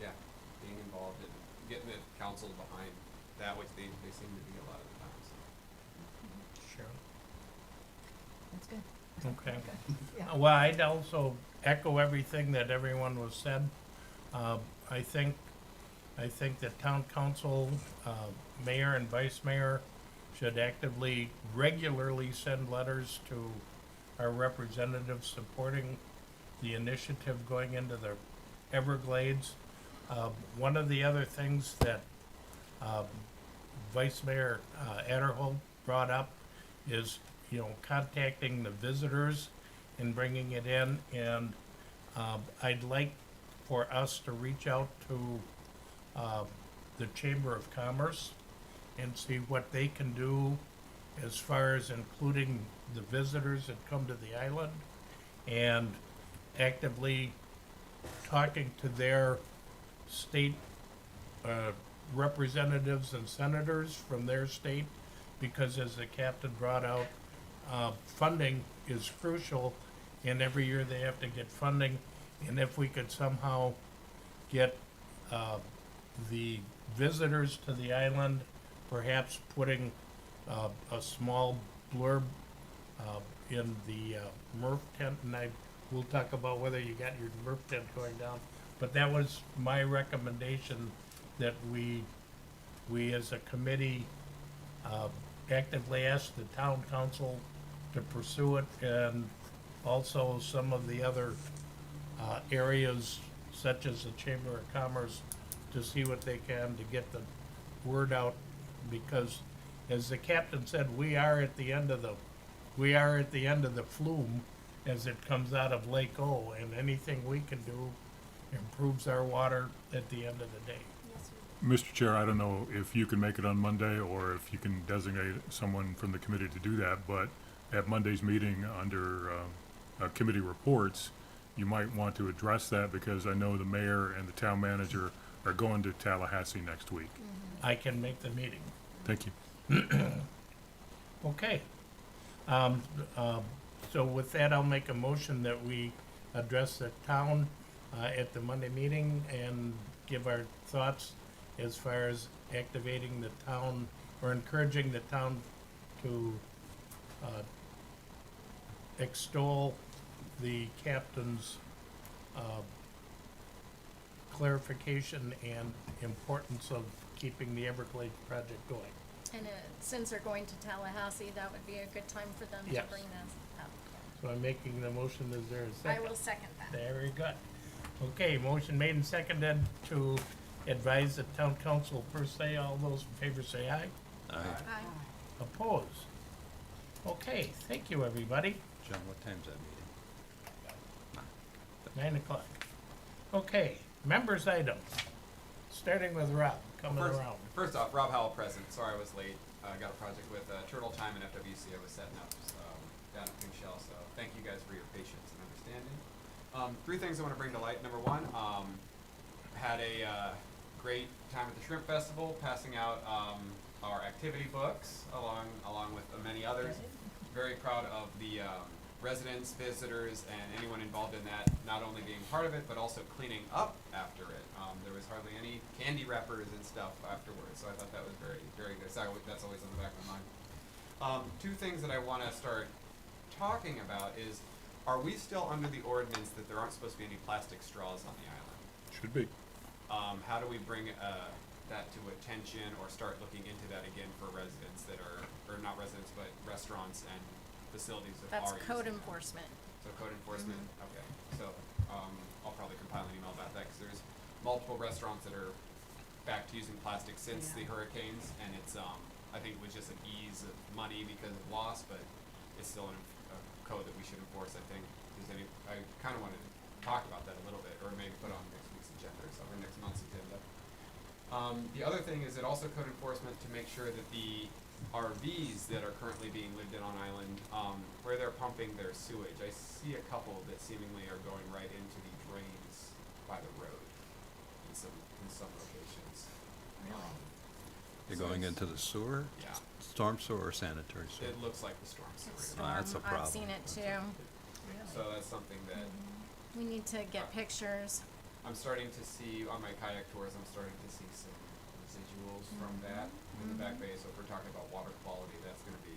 yeah, being involved and getting the council behind that, which they seem to be a lot of the time. So. Sure. That's good. Okay. Yeah. Well, I'd also echo everything that everyone was said. I think that town council, mayor and vice mayor should actively, regularly send letters to our representatives supporting the initiative going into the Everglades. One of the other things that Vice Mayor Adderhold brought up is, contacting the visitors and bringing it in. And I'd like for us to reach out to the Chamber of Commerce and see what they can do as far as including the visitors that come to the island and actively talking to their state representatives and senators from their state, because as the captain brought out, funding is crucial, and every year they have to get funding. And if we could somehow get the visitors to the island, perhaps putting a small blurb in the MERTF tent, and we'll talk about whether you got your MERTF tent going down. But that was my recommendation, that we as a committee actively ask the town council to pursue it, and also some of the other areas such as the Chamber of Commerce, to see what they can to get the word out, because as the captain said, we are at the end of the flume as it comes out of Lake O, and anything we can do improves our water at the end of the day. Mr. Chair, I don't know if you can make it on Monday or if you can designate someone from the committee to do that, but at Monday's meeting under committee reports, you might want to address that, because I know the mayor and the town manager are going to Tallahassee next week. I can make the meeting. Thank you. Okay. So with that, I'll make a motion that we address the town at the Monday meeting and give our thoughts as far as activating the town or encouraging the town to extol the captain's clarification and importance of keeping the Everglades project going. And since they're going to Tallahassee, that would be a good time for them to Yes. bring this up. So I'm making the motion. Is there a I second? will second that. Very good. Okay, motion made and seconded to advise the town council per se. All those in favor say aye. Aye. Aye. Oppose? Okay, thank you, everybody. John, what time's that meeting? 9:00. Okay, members' items. Starting with Rob, coming around. First off, Rob Howell present. Sorry I was late. I got a project with Turtle Time and FWC I was setting up down at Pink Shell, so thank you guys for your patience and understanding. 3 things I want to bring to light. Number 1, had a great time at the Shrimp Festival, passing out our activity books along with many others. Very proud of the residents, visitors, and anyone involved in that, not only being part of it, but also cleaning up after it. There was hardly any candy wrappers and stuff afterwards, so I thought that was very, very good. So that's always on the back of my mind. 2 things that I want to start talking about is, are we still under the ordinance that there aren't supposed to be any plastic straws on the island? Should be. How do we bring that to attention or start looking into that again for residents that are, or not residents, but restaurants and facilities that That's are code using that? enforcement. So code enforcement, okay. So, I'll probably compile an email about that, because there's multiple restaurants that are back to using plastic since the hurricanes, and it's, I think it was just an ease of money because of loss, but it's still a code that we should enforce, I think. I kinda wanted to talk about that a little bit, or maybe put on next week's agenda or something, or next month's agenda. The other thing is that also code enforcement to make sure that the RVs that are currently being lived in on island, where they're pumping their sewage, I see a couple that seemingly are going right into the drains by the road in some locations. Really? You're going into the sewer? Yeah, Storm sewer or sanitary sewer? it looks like the storm It's sewer. That's a storm. I've problem. seen it too. So that's something that We need to get pictures. I'm starting to see, on my kayak tours, I'm starting to see some residuals from that in the back bay. So if we're talking about water quality, that's gonna be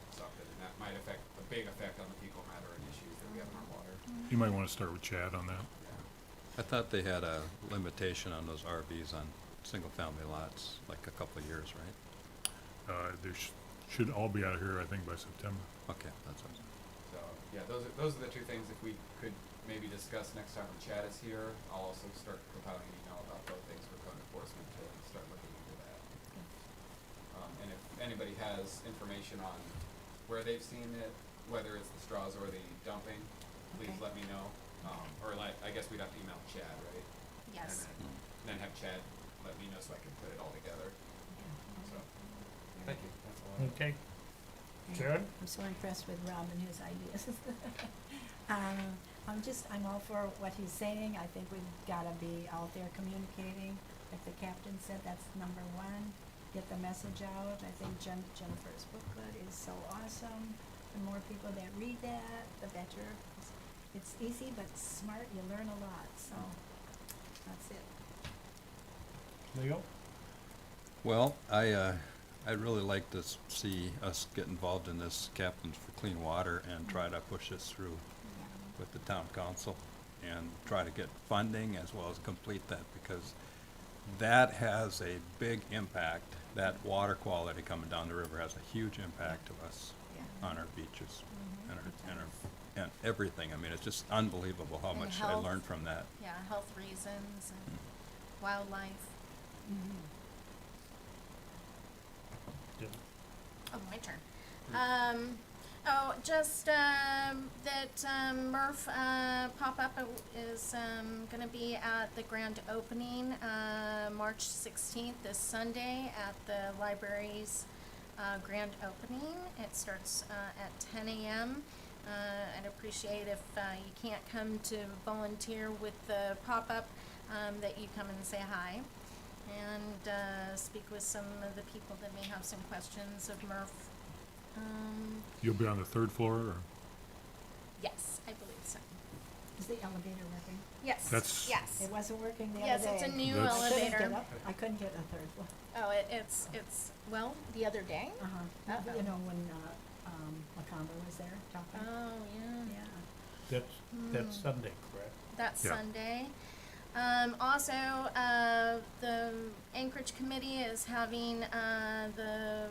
something, and that might affect, a big effect on the fecal matter and issues that we have in our water. You might wanna start with Chad on that. Yeah. I thought they had a limitation on those RVs on single-family lots, like a couple of years, right? There should all be out of here, I think, by September. Okay, that's what. So, yeah, those are the 2 things, if we could maybe discuss next time when Chad is here. I'll also start compiling an email about both things for code enforcement to start looking into that. And if anybody has information on where they've seen it, whether it's the straws or the dumping, please Okay. let me know. Or like, I guess we'd have to email Chad, right? Yes. And then have Chad let me know so I can put it all together. So, thank you. That's all I have. Okay. Sharon? I'm so impressed with Rob and his ideas. I'm all for what he's saying. I think we've gotta be out there communicating. Like the captain said, that's number 1. Get the message out. I think Jennifer's booklet is so awesome. The more people that read that, the better. It's easy but smart. You learn a lot, so that's it. Leo? Well, I'd really like to see us get involved in this Captains for Clean Water and try to push this through with the town council and try to get funding as well as complete that, because that has a big impact. That water quality coming down the river has a huge impact to us Yeah. on our beaches and everything. I mean, it's just unbelievable how And much I health. learned from that. Yeah, health reasons and wildlife. Oh, my turn. Just that MERTF pop-up is gonna be at the grand opening, March 16th, this Sunday, at the library's grand opening. It starts at 10 a.m. I'd appreciate if you can't come to volunteer with the pop-up, that you come and say hi and speak with some of the people that may have some questions of MERTF. You'll be on the 3rd floor, or? Yes, I believe so. Is the elevator working? Yes, That's- yes. It wasn't working the other Yes, day. it's a new That's- I couldn't elevator. get up. I couldn't get a third floor. Oh, it's, well, the other day? Uh-huh. Uh-oh. You know, when, McComber was there talking. Oh, yeah. Yeah. That's Sunday, correct? That's Yeah. Sunday. Also, the Anchorage Committee is having, a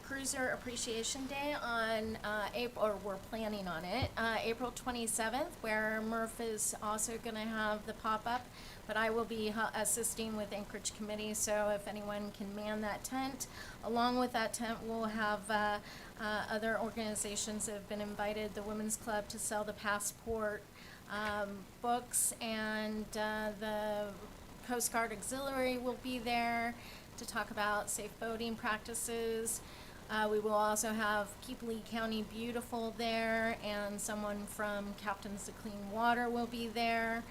Cruiser Appreciation Day on, April, or we're planning on it, April 27th, where Murph is also gonna have the pop-up. But I will be assisting with Anchorage Committee, so if anyone can man that tent. Along with that tent, we'll have, other organizations that have been invited, the Women's Club to sell the passport, books, and the Coast Guard Auxiliary will be there to talk about safe boating practices. We will also have Keep Lee County Beautiful there, and someone from Captains of Clean Water will be there.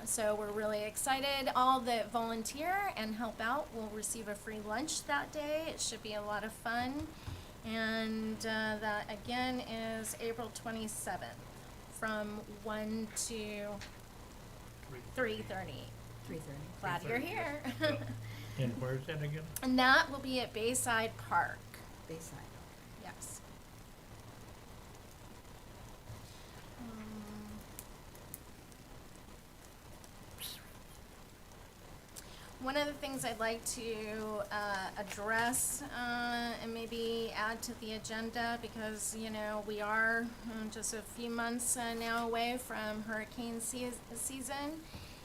So we're really excited. All that volunteer and help out will receive a free lunch that day. It should be a lot of fun. And that again is April 27th from 1 to 3:30. 3:30. Glad you're here. And where's that again? And that will be at Bayside Park. Bayside. Yes. One of the things I'd like to address and maybe add to the agenda, because, you know, we are just a few months now away from hurricane season,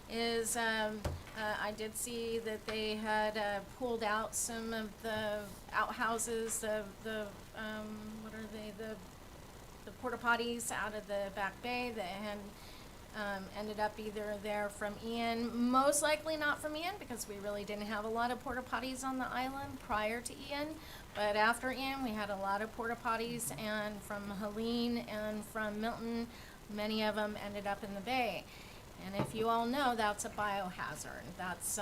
is I did see that they had pulled out some of the outhouses, the what are they, the porta potties out of the back bay that had ended up either there from Ian, most likely not from Ian, because we really didn't have a lot of porta potties on the island prior to Ian. But after Ian, we had a lot of porta potties, and from Helene and from Milton, many of them ended up in the bay. And if you all know, that's a biohazard. That's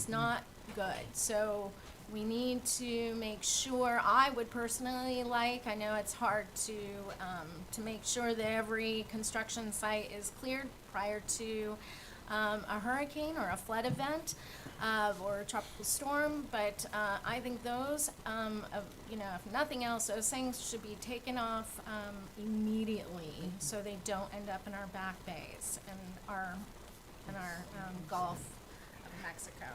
not good. So we need to make sure, I would personally like, I know it's hard to make sure that every construction site is cleared prior to a hurricane or a flood event or a tropical storm, but I think those, you know, if nothing else, those things should be taken off immediately so they don't end up in our back bays and our Gulf of Mexico.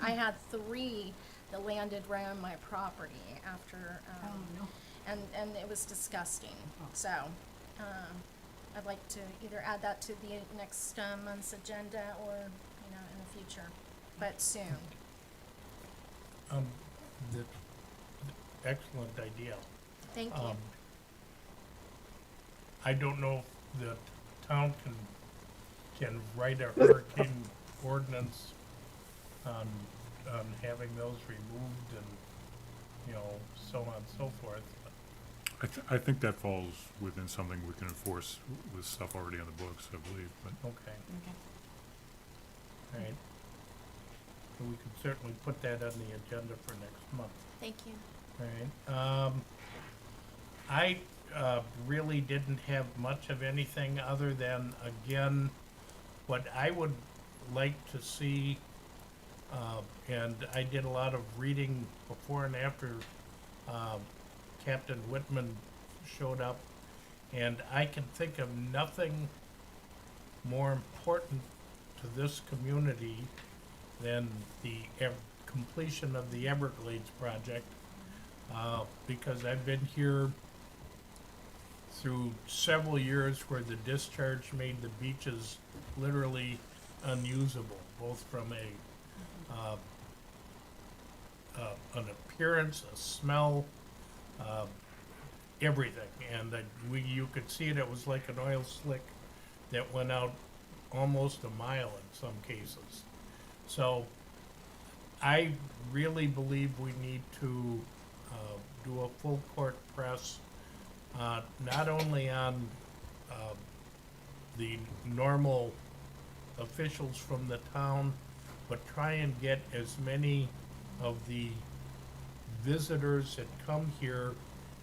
I had 3 that landed right on my property after, Oh, no. and it was disgusting. So, I'd like to either add that to the next month's agenda or, you know, in the future, but soon. The excellent idea. Thank you. I don't know if the town can write a hurricane ordinance on having those removed and, you know, so on and so forth. I think that falls within something we can enforce with stuff already on the books, I believe, but. Okay, Okay. all right. So we can certainly put that on the agenda for next month. Thank you. All right. I really didn't have much of anything other than, again, what I would like to see, and I did a lot of reading before and after Captain Whitman showed up, and I can think of nothing more important to this community than the completion of the Everglades project, because I've been here through several years where the discharge made the beaches literally unusable, both from an appearance, a smell, everything. And you could see it was like an oil slick that went out almost a mile in some cases. So I really believe we need to do a full court press, not only on the normal officials from the town, but try and get as many of the visitors that come here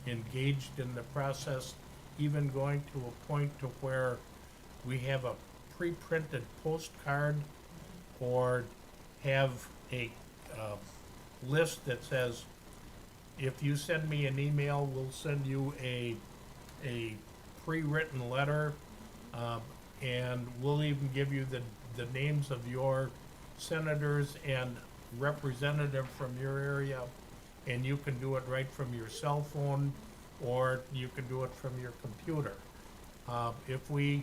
engaged in the process even going to a point to where we have a pre-printed postcard or have a, list that says, if you send me an email, we'll send you a pre-written letter, and we'll even give you the names of your senators and representative from your area, and you can do it right from your cell phone, or you can do it from your computer. If we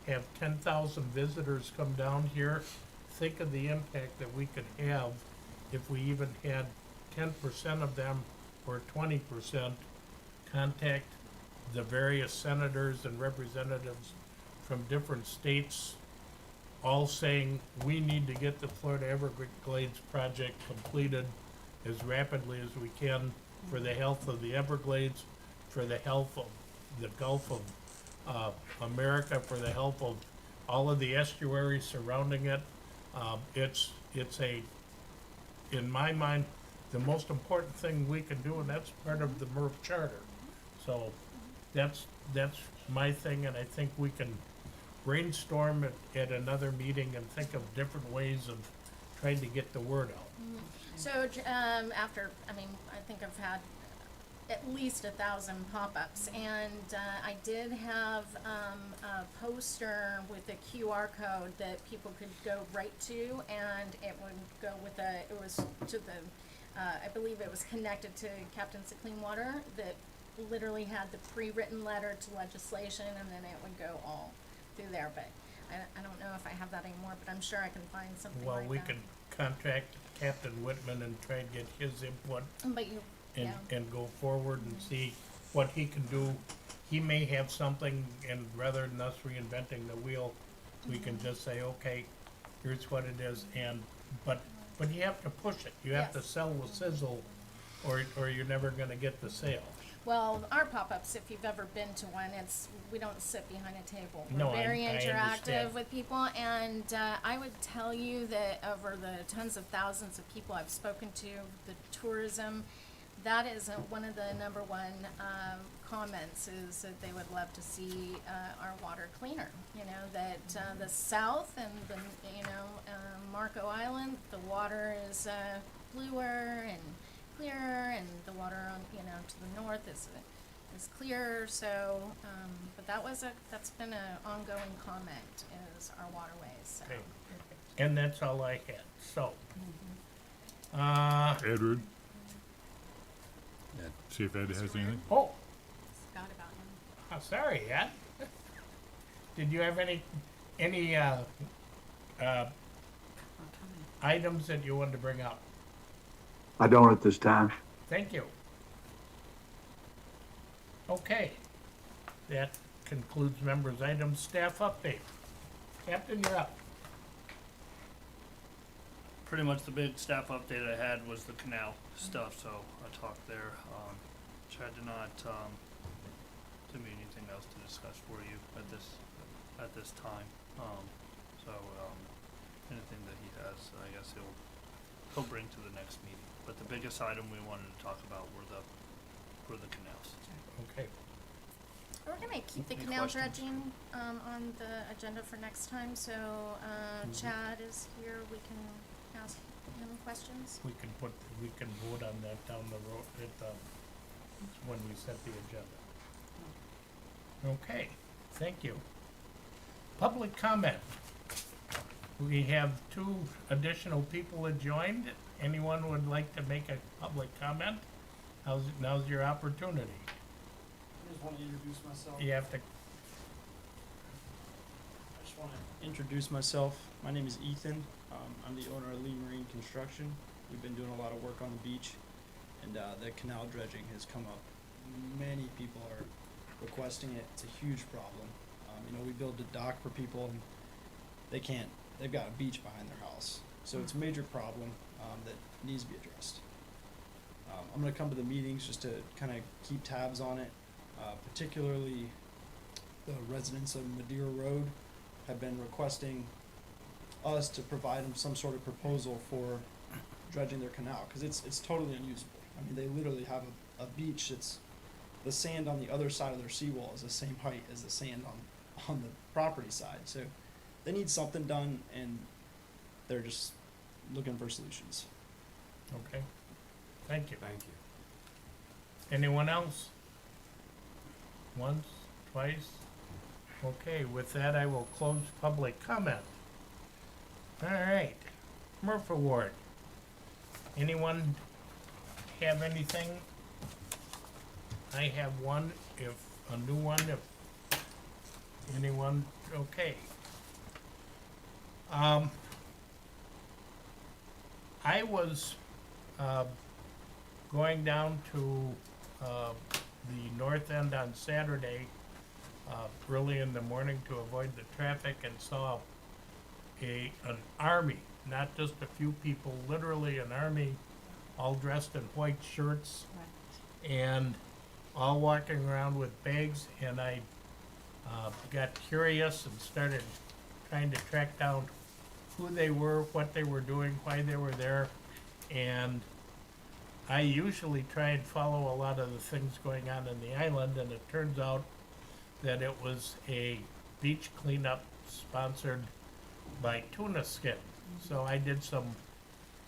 have 10,000 visitors come down here, think of the impact that we could have if we even had 10% of them or 20% contact the various senators and representatives from different states, all saying, we need to get the Florida Everglades project completed as rapidly as we can for the health of the Everglades, for the health of the Gulf of America, for the health of all of the estuaries surrounding it. It's in my mind, the most important thing we can do, and that's part of the MERTF charter. So that's my thing, and I think we can brainstorm at another meeting and think of different ways of trying to get the word out. So, after, I think I've had at least 1,000 pop-ups, and I did have a poster with a QR code that people could go right to, and it would go with it was to the, I believe it was connected to Captains of Clean Water, that literally had the pre-written letter to legislation, and then it would go all through there, but I don't know if I have that anymore, but I'm sure I can find something Well, like we that. could contact Captain Whitman and try and get his input But you, and, yeah. and go forward and see what he can do. He may have something, and rather than us reinventing the wheel, we can just say, okay, here's what it is, but you have to push it. You have to Yes. sell the sizzle, or you're never gonna get the sale. Well, our pop-ups, if you've ever been to one, we don't sit behind a table. No, We're very I interactive understand. with people, and I would tell you that over the tens of thousands of people I've spoken to, the tourism, that is one of the number one comments, is that they would love to see our water cleaner. You know, that the south and the, Marco Island, the water is bluer and clearer, and the water on, to the north is clearer, so, but that's been an ongoing comment, is our waterways, so. Okay. And that's all I had, so. Edward, Ed. see if Ed has anything? Oh, Forgot about him. sorry, Ed. Did you have any items that you wanted to bring up? I don't at this time. Thank you. Okay, that concludes members' items. Staff update. Captain, you're up. Pretty much the big staff update I had was the canal stuff, so I talked there. Chad did not, give me anything else to discuss for you at this time. Anything that he has, I guess he'll bring to the next meeting. But the biggest item we wanted to talk about were the canals. Okay. We're gonna keep the Any canal questions? dredging, on the agenda for next time, so, Chad is here, we can ask him questions. We can vote on that down the road when we set the agenda. Okay, thank you. Public comment. We have 2 additional people that joined. Anyone would like to make a public comment? Now's your opportunity. I just want to introduce myself. You have to, I just want to introduce myself. My name is Ethan. I'm the owner of Lee Marine Construction. We've been doing a lot of work on the beach, and the canal dredging has come up. Many people are requesting it. It's a huge problem. We build a dock for people, and they've got a beach behind their house. So it's a major problem that needs to be addressed. I'm going to come to the meetings just to kind of keep tabs on it. Particularly the residents of Madeira Road have been requesting us to provide them some sort of proposal for dredging their canal, because it's totally unusable. They literally have a beach that's the sand on the other side of their seawall is the same height as the sand on the property side. So they need something done, and they're just looking for solutions. Okay, thank you. Thank you. Anyone else? Once, twice? Okay, with that, I will close public comment. All right, Murph Award. Anyone have anything? I have one, if, a new one, if anyone, okay. I was, going down to, the north end on Saturday, early in the morning to avoid the traffic, and saw an army, not just a few people, literally an army, all dressed in white shirts Right. and all walking around with bags, and I got curious and started trying to track down who they were, what they were doing, why they were there, and I usually try and follow a lot of the things going on in the island, and it turns out that it was a beach cleanup sponsored by Tuna Skin. So I did some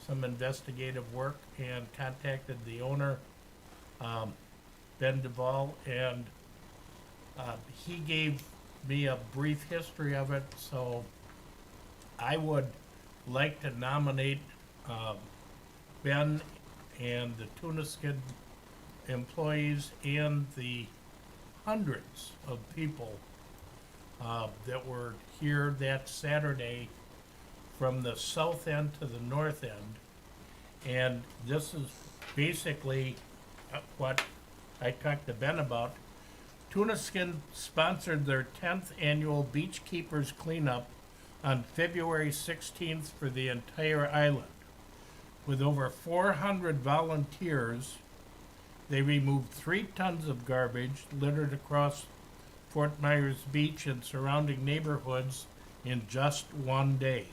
investigative work and contacted the owner, Ben Duvall, and he gave me a brief history of it, so I would like to nominate Ben and the Tuna Skin employees and the hundreds of people that were here that Saturday from the south end to the north end. And this is basically what I talked to Ben about. Tuna Skin sponsored their 10th annual Beach Keepers Cleanup on February 16th for the entire island. With over 400 volunteers, they removed 3 tons of garbage littered across Fort Myers Beach and surrounding neighborhoods in just one day.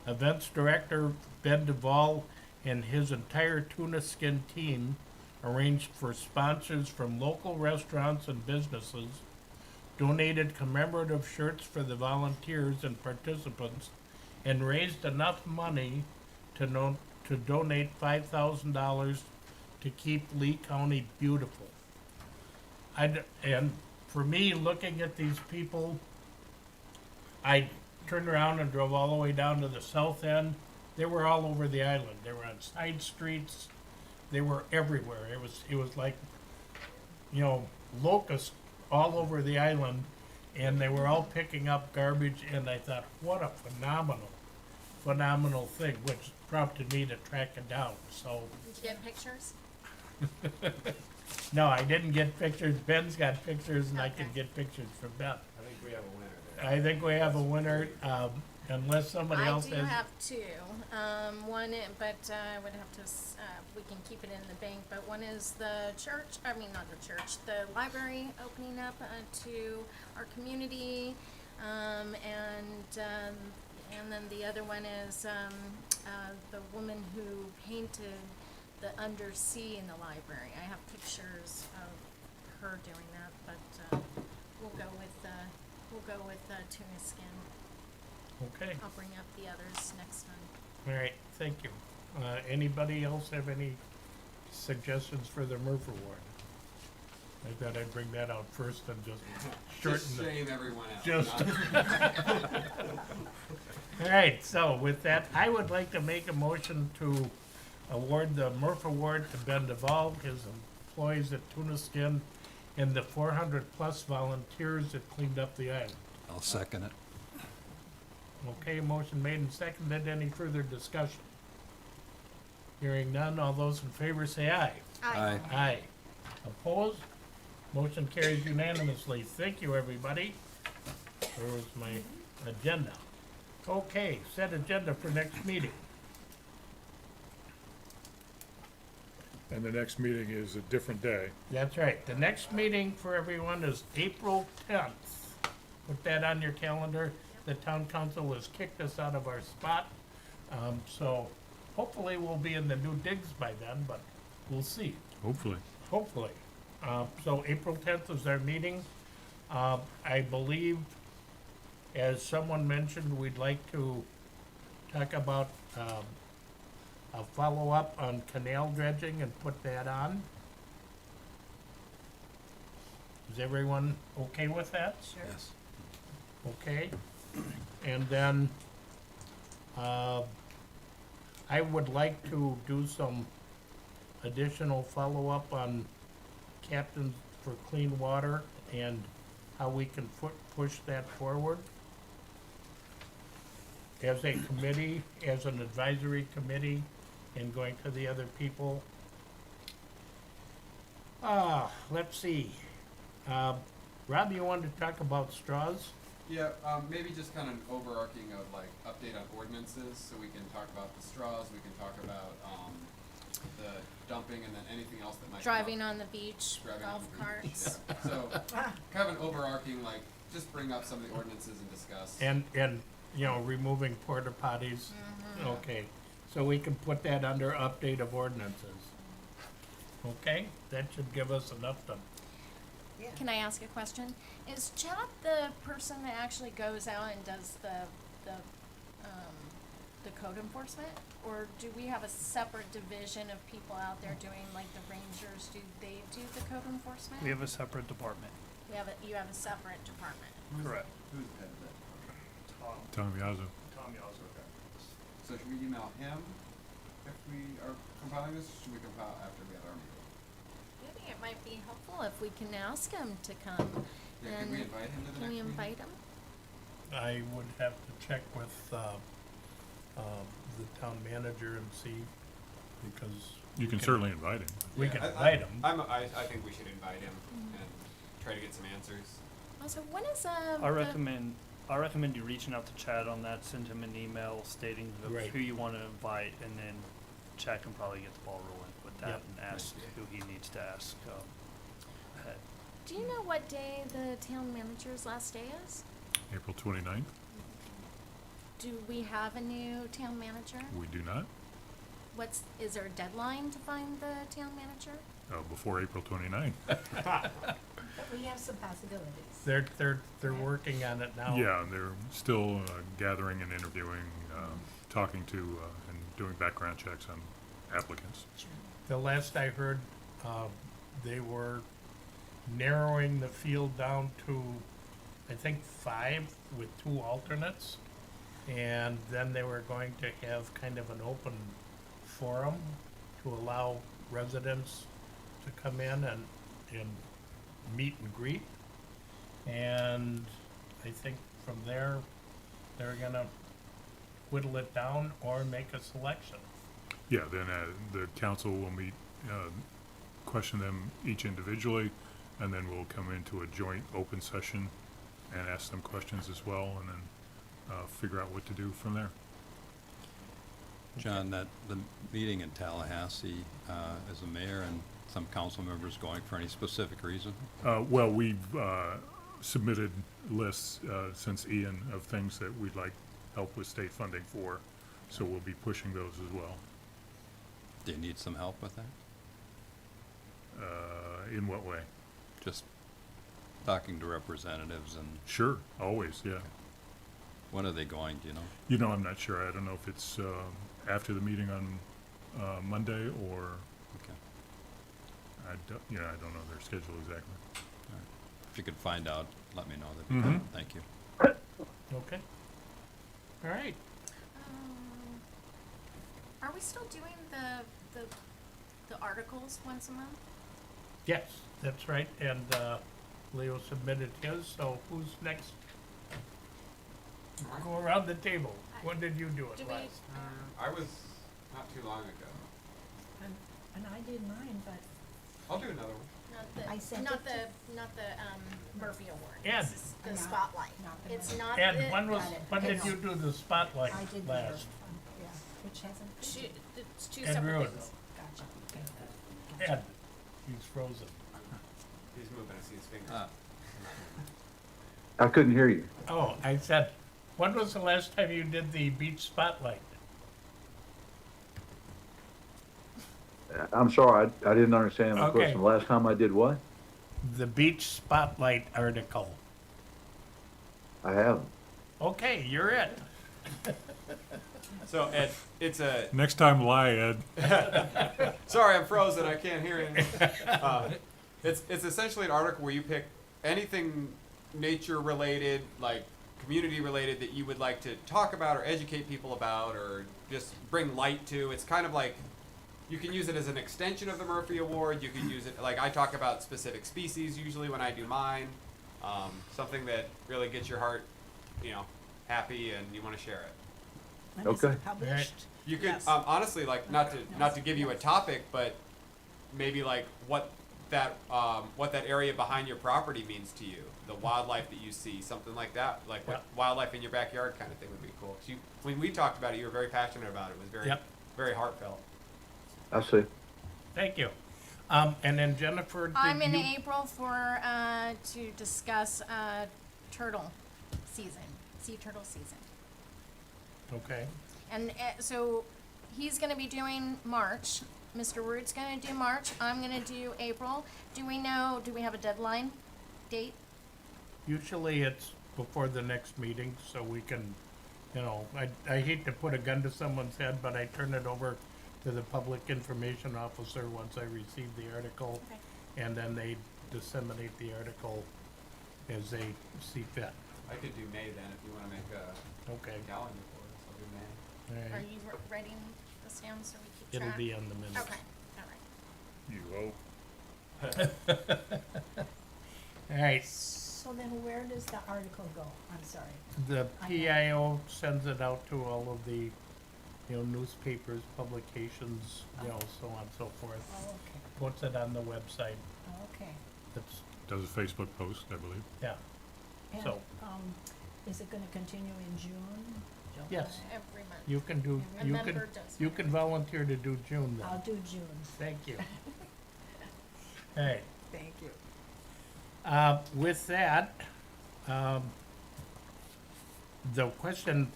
Events director Ben Duvall and his entire Tuna Skin team arranged for sponsors from local restaurants and businesses, donated commemorative shirts for the volunteers and participants, and raised enough money to donate $5,000 to keep Lee County beautiful. And for me, looking at these people, I turned around and drove all the way down to the south end. They were all over the island. They were on side streets. They were everywhere. It was like, locusts all over the island, and they were all picking up garbage, and I thought, what a phenomenal thing, which prompted me to track it down. So Did you get pictures? no, I didn't get pictures. Ben's got pictures, and I can Okay. get pictures from Ben. I think we have a winner there. I think we have a winner, unless somebody I else do has. have two. One, but I would have to, we can keep it in the bank, but one is the church, I mean, not the church, the library opening up to our community. And then the other one is the woman who painted the undersea in the library. I have pictures of her doing that, but we'll go with Tuna Skin. Okay, I'll bring up the others next time. all right, thank you. Anybody else have any suggestions for the Murph Award? I thought I'd bring that out first and just shorten Just the. shame everyone else. Just. All right, so with that, I would like to make a motion to award the Murph Award to Ben Duvall, his employees at Tuna Skin, and the 400-plus volunteers that cleaned up the island. I'll second it. Okay, motion made and seconded. Any further discussion? Hearing none, all those in favor say aye. Aye. Aye. Opposed? Motion carries unanimously. Thank you, everybody. There was my agenda. Okay, set agenda for next meeting. And the next meeting is a different day. That's right. The next meeting for everyone is April 10th. Put that on your calendar. The town council has kicked us out of our spot. So hopefully we'll be in the new digs by then, but we'll see. Hopefully. Hopefully. So April 10th is our meeting. I believe, as someone mentioned, we'd like to talk about a follow-up on canal dredging and put that on. Is everyone okay with that? Sure. Yes. Okay. And then, I would like to do some additional follow-up on Captains for Clean Water and how we can push that forward. As a committee, as an advisory committee, and going to the other people. Let's see. Rob, you wanted to talk about straws? Yeah, maybe just kind of an overarching of like update on ordinances, so we can talk about the straws, we can talk about, the dumping, and then anything else that might come up. Driving on the beach, Driving on golf the beach, carts. yeah. So, kind of an overarching, like, just bring up some of the ordinances and discuss. And, you know, removing porta potties? Okay, so we can put that under update of ordinances. Okay, that should give us enough to, Can I ask a question? Is Chad the person that actually goes out and does the code enforcement? Or do we have a separate division of people out there doing, like the rangers, do they do the code enforcement? We have a separate department. You have a separate department. Correct. Who's the head of that? Tom Yazoo. Tom Yazoo. So should we email him if we are compiling this, or should we compile after we have our meeting? I think it might be helpful if we can ask him to come. Yeah, could we invite him to the next Can we meeting? invite him? I would have to check with, the town manager and see, because You can certainly invite him. we Yeah, can I- invite him. I think we should invite him Mm-hmm. and try to get some answers. Also, when is, I recommend you reaching out to Chad on that, send him an email stating Right. who you wanna invite, and then Chad can probably get the ball rolling with that Yep. and ask who he needs to ask, ahead. do you know what day the town manager's last day is? April 29th, Do we have a new town manager? we do not, Is there a deadline to find the town manager? before April 29th. But we have some possibilities. They're working on it now. Yeah, they're still gathering and interviewing, talking to, and doing background checks on applicants. The last I heard, they were narrowing the field down to, I think, 5 with 2 alternates. And then they were going to have kind of an open forum to allow residents to come in and meet and greet. And I think from there, they're gonna whittle it down or make a selection. Yeah, then the council will meet, question them each individually, and then we'll come into a joint open session and ask them questions as well, and then figure out what to do from there. John, the meeting in Tallahassee, as a mayor and some council members going for any specific reason? Well, we've submitted lists since Ian of things that we'd like help with state funding for, so we'll be pushing those as well. Do you need some help with that? In what way? Just talking to representatives and Sure, always, yeah. when are they going, do you know? You know, I'm not sure. I don't know if it's after the meeting on Monday or Okay. I don't know their schedule exactly. All right. If you could find out, let me know, that'd be Mhm. great. Thank you. Okay? All right. Are we still doing the articles once a month? Yes, that's right, and Leo submitted his, so who's next? Go around the table. When did you do it Do we, last? I was not too long ago. And I did mine, but I'll do another one. I sent not it to- the Murphy Award. Ed. It's the Not- spotlight. not the It's Murphy. not And the. when did you do the spotlight I did the last? first one, yeah, which hasn't. It's two Ed separate Rude. things. Gotcha, okay. Ed, he's frozen. He's moving, I see his fingers. I couldn't hear you. Oh, I said, when was the last time you did the beach spotlight? I'm sorry, I didn't understand the Okay. question. Last time I did what? the beach spotlight article. I have. Okay, you're it. So Ed, it's a, Next time lie, Ed. sorry, I'm frozen, I can't hear anything. It's essentially an article where you pick anything nature related, like community related, that you would like to talk about or educate people about or just bring light to. It's kind of like, you can use it as an extension of the Murphy Award. You can use it, like I talk about specific species usually when I do mine. Something that really gets your heart, happy and you want to share it. When is it Okay. published? You could Yes. honestly, like, not to give you a topic, but maybe like what that area behind your property means to you, the wildlife that you see, something like that, like what wildlife in your backyard kind of thing would be cool. 'Cause when we talked about it, you were very passionate about it. It was very Yep. very heartfelt. I see. Thank you. And then Jennifer, did I'm in you? April for, to discuss, turtle season, sea turtle season. Okay, And so he's going to be doing March. Mr. Root's going to do March. I'm going to do April. Do we have a deadline date? usually it's before the next meeting, so we can, I hate to put a gun to someone's head, but I turn it over to the public information officer once I receive the article. Okay. And then they disseminate the article as they see fit. I could do May then if you want to make a Okay, calendar for us. I'll do May. all Are right. you writing this down so we keep It'll track? be on the minutes. Okay, all right. You hope. All right, So then where does the article go? I'm sorry. the I PIO sends it out to all of the, newspapers, publications, so on and so forth. Oh, okay, Puts it on the website. oh, okay. It's, Does a Facebook post, I believe. yeah, And, So- is it gonna continue in June? yes, July? Every month. you can do, A member does. you can volunteer to do June I'll then. do June, Thank you. All right. thank you. With that, the question,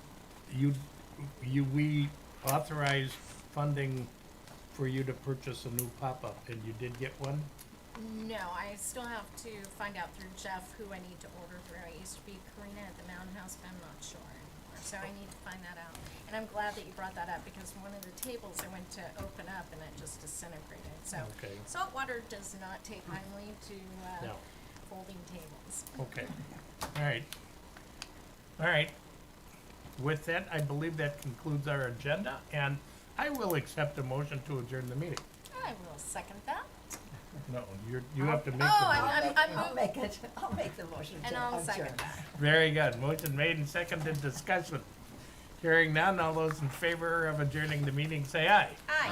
we authorized funding for you to purchase a new pop-up, and you did get one? No, I still have to find out through Jeff who I need to order through. I used to be Karina at the Mountain House, but I'm not sure anymore. So I need to find that out. And I'm glad that you brought that up because one of the tables I went to open up and it just disintegrated. So Okay. salt water does not take kindly to No. folding tables. Okay, all right. All right. With that, I believe that concludes our agenda, and I will accept a motion to adjourn the meeting. I will second that. No, you have to make the Oh, motion. I'll make it, I'll make the motion And to I'll adjourn. second that. Very good. Motion made and seconded. Discussion. Hearing none, all those in favor of adjourning the meeting say aye. Aye.